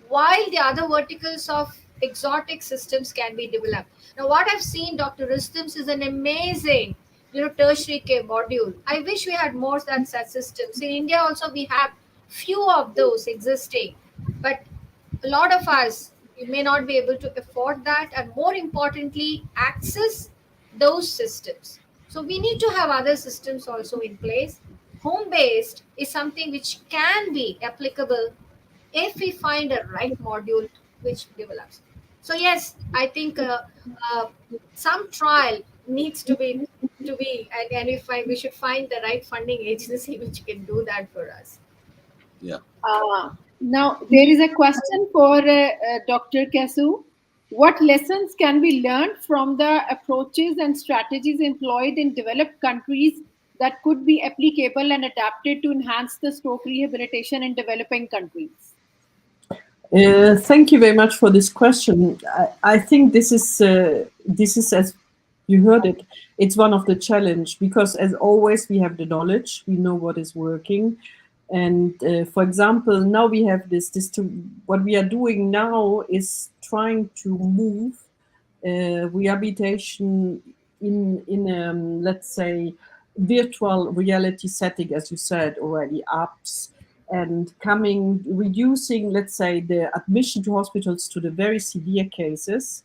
while the other verticals of exotic systems can be developed. Now, what I've seen, Dr. Rustam's, is an amazing, tertiary care module. I wish we had more such systems. In India also, we have few of those existing, but a lot of us may not be able to afford that, and more importantly, access those systems. So we need to have other systems also in place. Home based is something which can be applicable if we find a right module which develops. So yes, I think uh, some trial needs to be, and we should find the right funding agency which can do that for us. Yeah. Now, there is a question for Dr. Kasu. What lessons can be learned from the approaches and strategies employed in developed countries that could be applicable and adapted to enhance the stroke rehabilitation in developing countries? Thank you very much for this question. I think this is as you heard it. It's one of the challenge, because as always we have the knowledge, we know what is working, and for example, now we have what we are doing now is trying to move rehabilitation in let's say virtual reality setting, as you said already, apps, and reducing, let's say, the admission to hospitals to the very severe cases,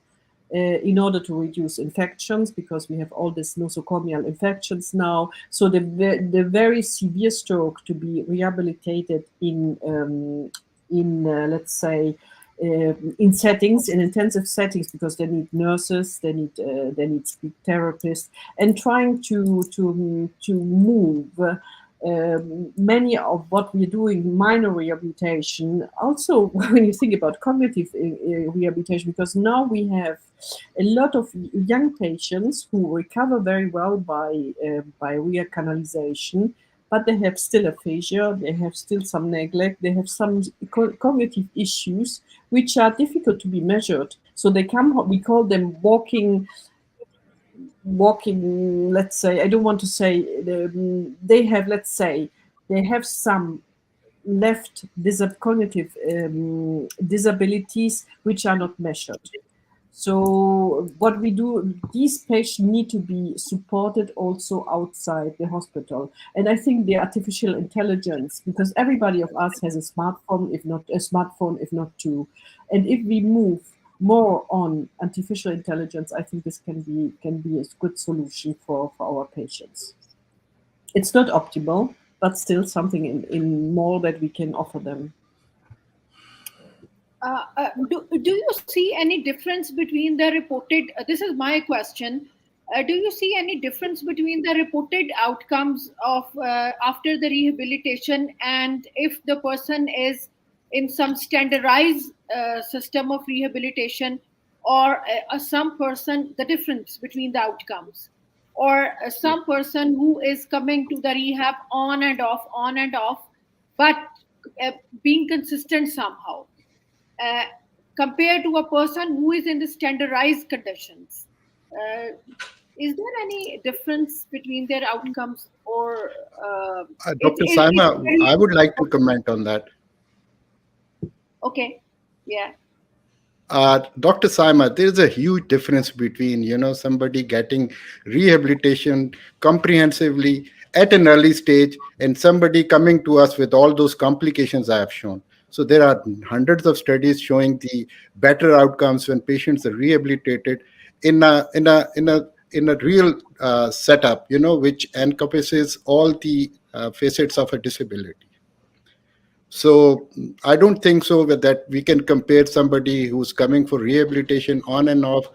in order to reduce infections, because we have all these nosocomial infections now. So the very severe stroke to be rehabilitated in let's say in settings, in intensive settings, because they need nurses, they need speech therapists, and trying to move many of what we're doing, minor rehabilitation, also when you think about cognitive rehabilitation, because now we have a lot of young patients who recover very well by recanalization, but they have still aphasia, they have still some neglect, they have some cognitive issues which are difficult to be measured. So they come, we call them walking, let's say, I don't want to say, they have, let's say, they have some left cognitive disabilities which are not measured. So what we do, these patients need to be supported also outside the hospital. And I think the artificial intelligence, because everybody of us has a smartphone, if not two. And if we move more on artificial intelligence, I think this can be a good solution for our patients. It's not optimal, but still something in more that we can offer them. Do you see any difference between the reported? This is my question. Do you see any difference between the reported outcomes of after the rehabilitation, and if the person is in some standardized system of rehabilitation, or some person, the difference between the outcomes, or some person who is coming to the rehab on and off, but uh, being consistent somehow, uh, compared to a person who is in the standardized conditions. Uh, is there any difference between their outcomes, or Dr. it's Saima, very I would like to comment on that. okay? Yeah. Dr. Saima, there is a huge difference between, somebody getting rehabilitation comprehensively at an early stage and somebody coming to us with all those complications I have shown. So there are hundreds of studies showing the better outcomes when patients are rehabilitated in a real setup, which encompasses all the facets of a disability. So I don't think so that we can compare somebody who's coming for rehabilitation on and off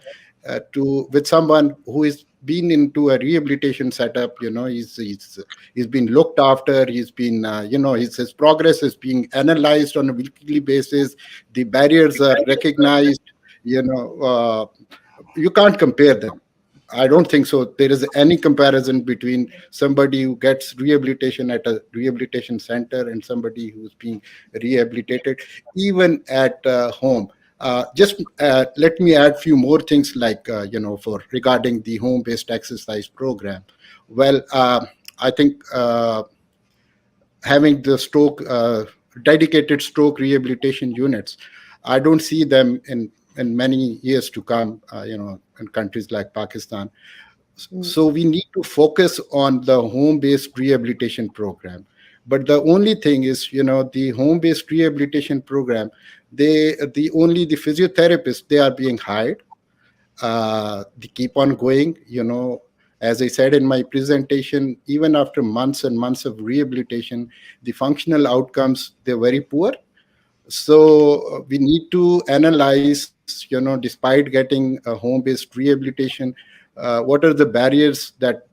to with someone who is been into a rehabilitation setup. He's been looked after. He's been his progress is being analyzed on a weekly basis. The barriers are recognized. You can't compare them. I don't think so. There is any comparison between somebody who gets rehabilitation at a rehabilitation center and somebody who's being rehabilitated, even at home. Just let me add few more things, like for regarding the home-based exercise program. Well, I think having the stroke dedicated stroke rehabilitation units, I don't see them in many years to come. In countries like Pakistan. So we need to focus on the home-based rehabilitation program. But the only thing is, the home-based rehabilitation program, the physiotherapists, they are being hired. They keep on going. As I said in my presentation, even after months and months of rehabilitation, the functional outcomes, they're very poor. So we need to analyze, despite getting a home-based rehabilitation, what are the barriers that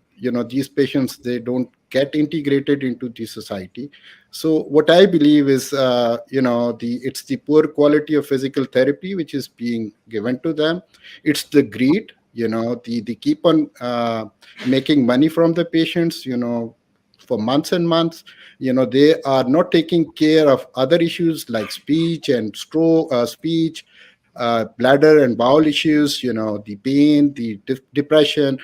these patients, they don't get integrated into the society. So what I believe is, it's the poor quality of physical therapy which is being given to them. It's the greed. They keep on making money from the patients. For months and months, they are not taking care of other issues like speech and speech, bladder and bowel issues, the pain, the depression.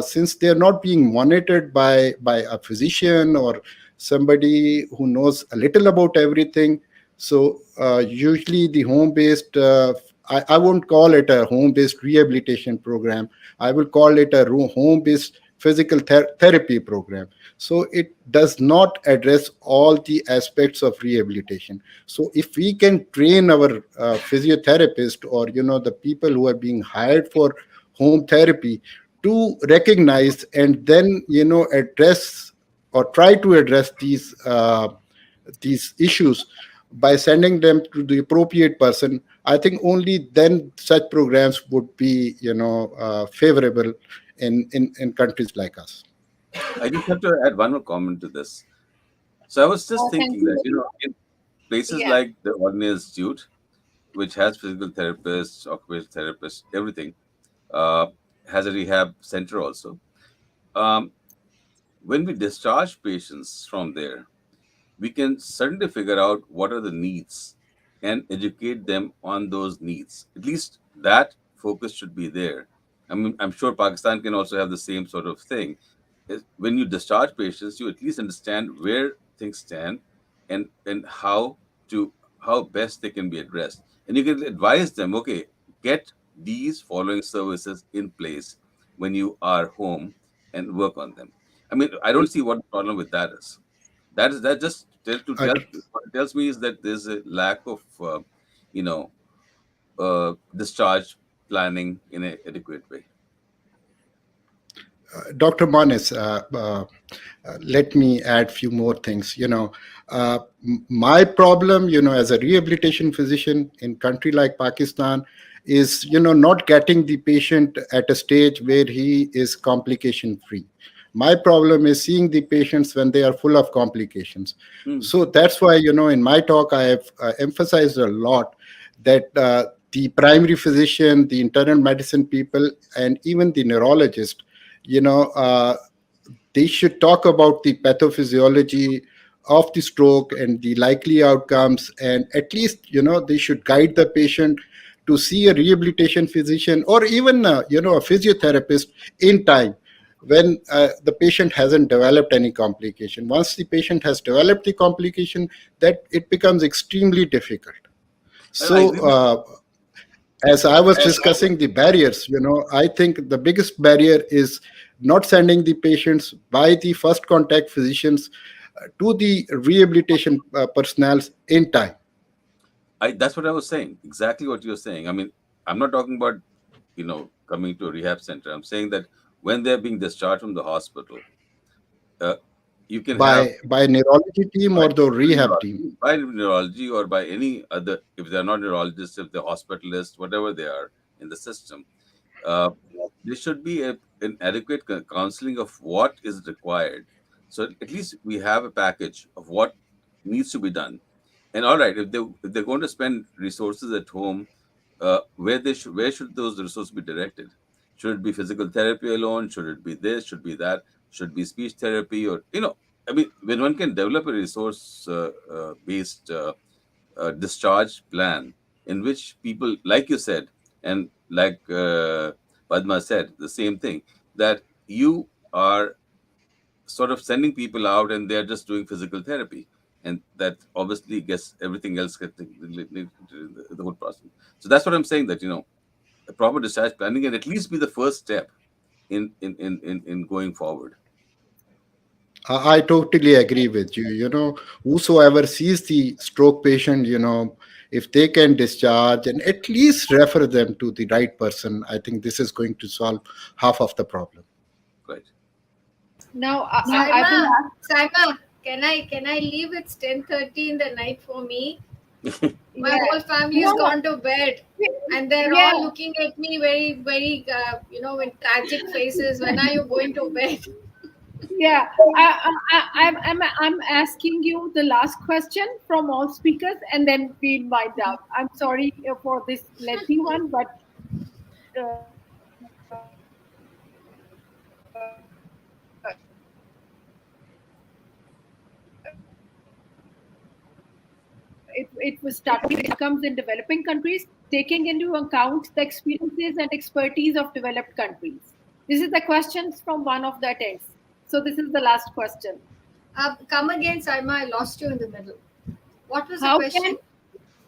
Since they're not being monitored by a physician or somebody who knows a little about everything. So usually the home-based, I won't call it a home-based rehabilitation program. I will call it a home-based therapy program. So it does not address all the aspects of rehabilitation. So if we can train our physiotherapist, or the people who are being hired for home therapy, to recognize and then address or try to address these issues by sending them to the appropriate person, I think only then such programs would be favorable in countries like us. I just have to add one more comment to this. So I was just Thank thinking you. that, in places Yeah. like the Ordnance Institute, which has physical therapists, occupational therapists, everything, uh, has a rehab center also. Um, when we discharge patients from there, we can certainly figure out what are the needs and educate them on those needs. At least that focus should be there. I mean, I'm sure Pakistan can also have the same sort of thing. When you discharge patients, you at least understand where things stand, and how best they can be addressed. And you can advise them, okay, get these following services in place when you are home, and work on them. I mean, I don't see what the problem with that is. That just I, what it tells me is that there's a lack of you know discharge planning in an adequate way. Dr. Manis, let me add few more things. My problem, as a rehabilitation physician in country like Pakistan, is not getting the patient at a stage where he is complication free. My problem is seeing the patients when they are full of complications. Hmm. So that's why in my talk I have emphasized a lot that the primary physician, the internal medicine people, and even the neurologist, you know uh, they should talk about the pathophysiology of the stroke and the likely outcomes, and at least they should guide the patient to see a rehabilitation physician, or even a physiotherapist in time, when the patient hasn't developed any complication. Once the patient has developed the complication, that it becomes extremely difficult. I So agree with as I was discussing the barriers, I think the biggest barrier is not sending the patients by the first contact physicians to the rehabilitation personnel in time. that's what I was saying. Exactly what you're saying. I mean, I'm not talking about coming to a rehab center. I'm saying that when they're being discharged from the hospital, uh, you can have By neurology team by or the rehab team. neurology, or by any other, if they're not neurologists, if they're hospitalists, whatever they are in the system, uh, there should be an adequate counseling of what is required. So at least we have a package of what needs to be done. And all right, if they're going to spend resources at home, where should those resources be directed? Should it be physical therapy alone? Should it be this? Should be that? Should be speech therapy? Or I mean, when one can develop a resource based discharge plan, in which people, like you said, and like Padma said, the same thing, that you are sort of sending people out and they're just doing physical therapy, and that obviously gets everything else gets the whole process. So that's what I'm saying, that a proper discharge planning can at least be the first step in going forward. I totally agree with you. Whosoever sees the stroke patient, if they can discharge and at least refer them to the right person, I think this is going to solve half of the problem. Right. Now, I will Saima, ask. Saima, can I leave? It's 10:30 in the night for me. My Yeah. whole family has No, gone to bed, and they're yeah. all looking at me very, very, with tragic faces. When are you going to bed? Yeah, I'm asking you the last question from all speakers, and then we'll wind up. I'm sorry for this lengthy one, but it was started outcomes in developing countries, taking into account the experiences and expertise of developed countries. This is the questions from one of the attendants. So this is the last question. Come again, Saima. I lost you in the middle. What was the How can question?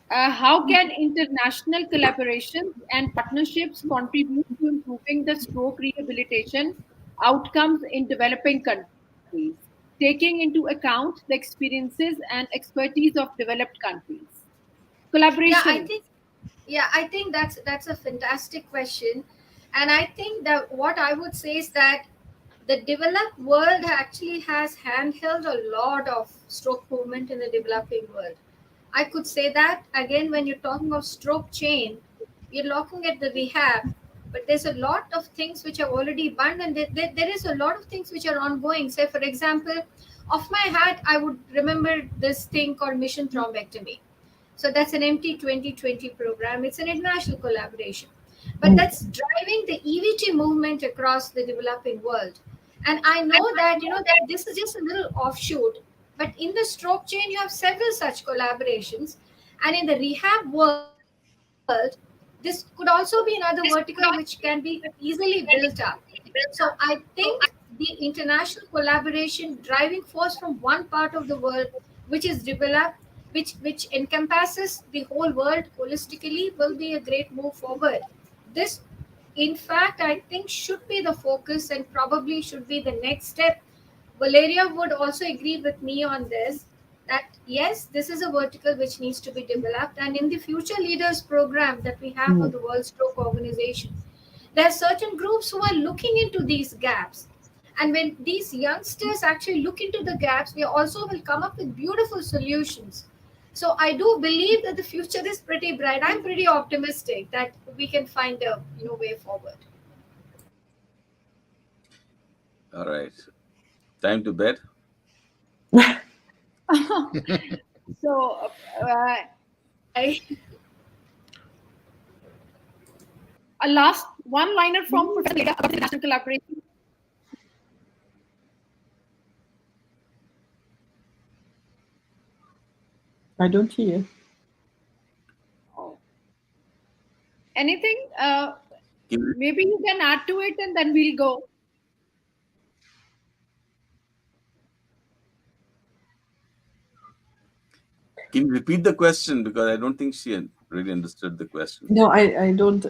how can international collaborations and partnerships contribute to improving the stroke rehabilitation outcomes in developing countries, taking into account the experiences and expertise of developed countries. Yeah, Collaboration. I think that's a fantastic question, and I think that what I would say is that the developed world actually has handheld a lot of stroke movement in the developing world. I could say that again when you're talking of stroke chain, you're looking at the rehab, but there's a lot of things which are already done, and there is a lot of things which are ongoing. Say, for example, off my hat, I would remember this thing called Mission Thrombectomy. So that's an MT 2020 program. It's an international collaboration, but Mm. that's driving the EVT movement across the developing world. And I know that that this is just a little offshoot, but in the stroke chain, you have several such collaborations, and in the rehab world, this could also be another vertical which can be easily built up. So I think the international collaboration driving force from one part of the world, which is developed, which encompasses the whole world holistically, will be a great move forward. This, in fact, I think should be the focus and probably should be the next step. Valeria would also agree with me on this, that yes, this is a vertical which needs to be developed. And in the Future Leaders program that we have for Mm. the World Stroke Organization, there are certain groups who are looking into these gaps. And when these youngsters actually look into the gaps, we also will come up with beautiful solutions. So I do believe that the future is pretty bright. I'm pretty optimistic that we can find a way forward. All right. Time to bed. So, uh, I, a last one liner from Professor Leda about international collaboration. I don't hear. Oh. Anything? Can you, Maybe you can add to it and then we'll go. can you repeat the question, because I don't think she had really understood the question. No, I don't.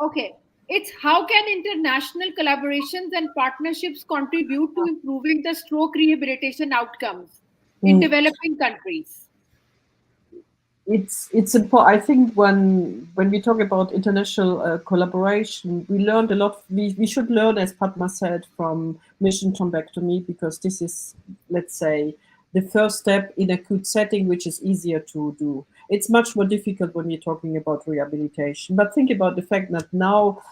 Okay. It's how can international collaborations and partnerships contribute to improving the stroke rehabilitation outcomes in Mm. developing countries? It's important. I think when we talk about international collaboration, we learned a lot. We should learn, as Padma said, from Mission Thrombectomy, because this is, let's say, the first step in acute setting, which is easier to do. It's much more difficult when we're talking about rehabilitation. But think about the fact that now,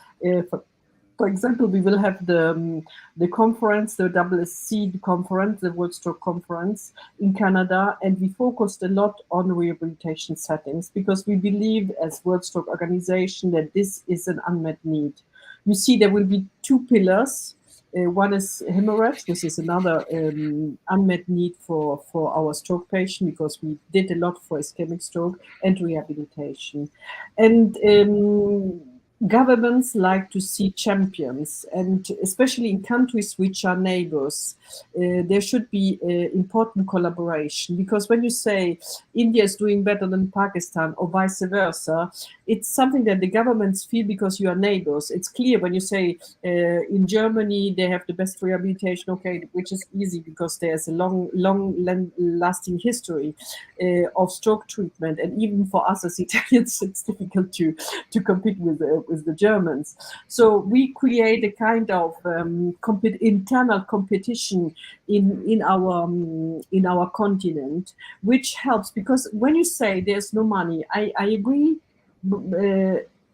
for example, we will have the conference, the WSC conference, the World Stroke Conference in Canada, and we focused a lot on rehabilitation settings because we believe, as World Stroke Organization, that this is an unmet need. You see, there will be two pillars. One is hemorrhage, which is another unmet need for our stroke patient, because we did a lot for ischemic stroke, and rehabilitation. And governments like to see champions, and especially in countries which are neighbors, there should be important collaboration, because when you say India is doing better than Pakistan or vice versa, it's something that the governments feel because you are neighbors. It's clear when you say in Germany they have the best rehabilitation, okay, which is easy because there's a long lasting history of stroke treatment, and even for us as Italians it's difficult to compete with the Germans. So we create a kind of internal competition in our continent, which helps, because when you say there's no money, I agree.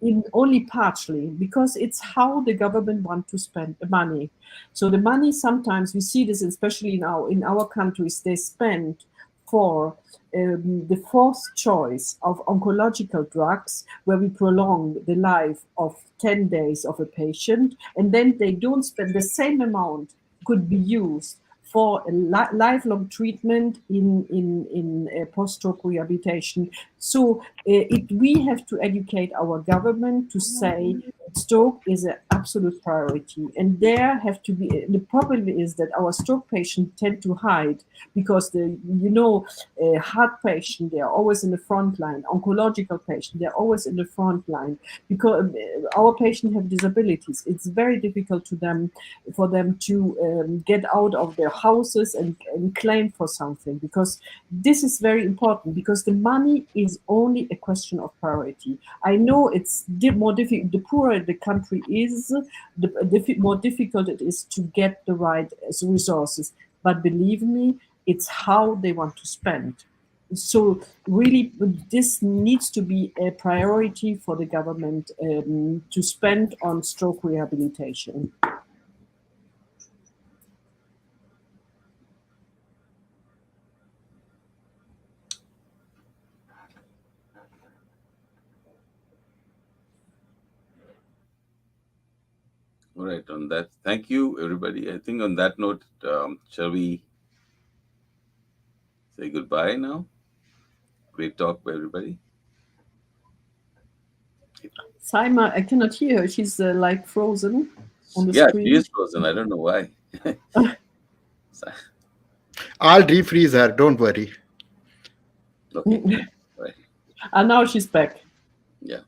In only partially, because it's how the government want to spend the money. So the money, sometimes we see this, especially in our countries, they spend for the fourth choice of oncological drugs, where we prolong the life of 10 days of a patient, and then they don't spend the same amount could be used for a lifelong treatment in post-stroke rehabilitation. So we have to educate our government to say stroke is an absolute priority, and there have to be. The problem is that our stroke patients tend to hide because heart patient, they are always in the front line. Oncological patient, they're always in the front line because our patients have disabilities. It's very difficult for them to get out of their houses and claim for something, because this is very important, because the money is only a question of priority. I know it's more difficult. The poorer the country is, the more difficult it is to get the right resources. But believe me, it's how they want to spend. So really, this needs to be a priority for the government to spend on stroke rehabilitation. All right. On that, thank you, everybody. I think on that note, shall we say goodbye now? Great talk by everybody. Saima, I cannot hear her. She's like frozen on the Yeah, screen. she is frozen. I don't know why. I'll refreeze her. Don't worry. Okay. Right. And now she's back. Yeah.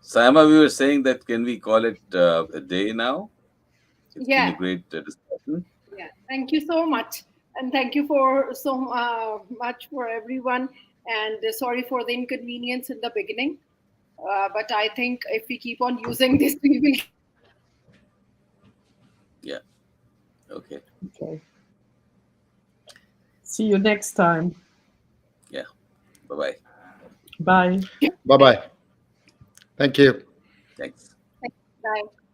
Saima, we were saying that can we call it a day now? It's been a great discussion. Yeah, thank you so much, and thank you for so much for everyone. And sorry for the inconvenience in the beginning, but I think if we keep on using this, we will. Yeah. Okay. Okay. See you next time. Yeah. Bye-bye. Bye. Bye bye. Thank you. Thanks. Bye.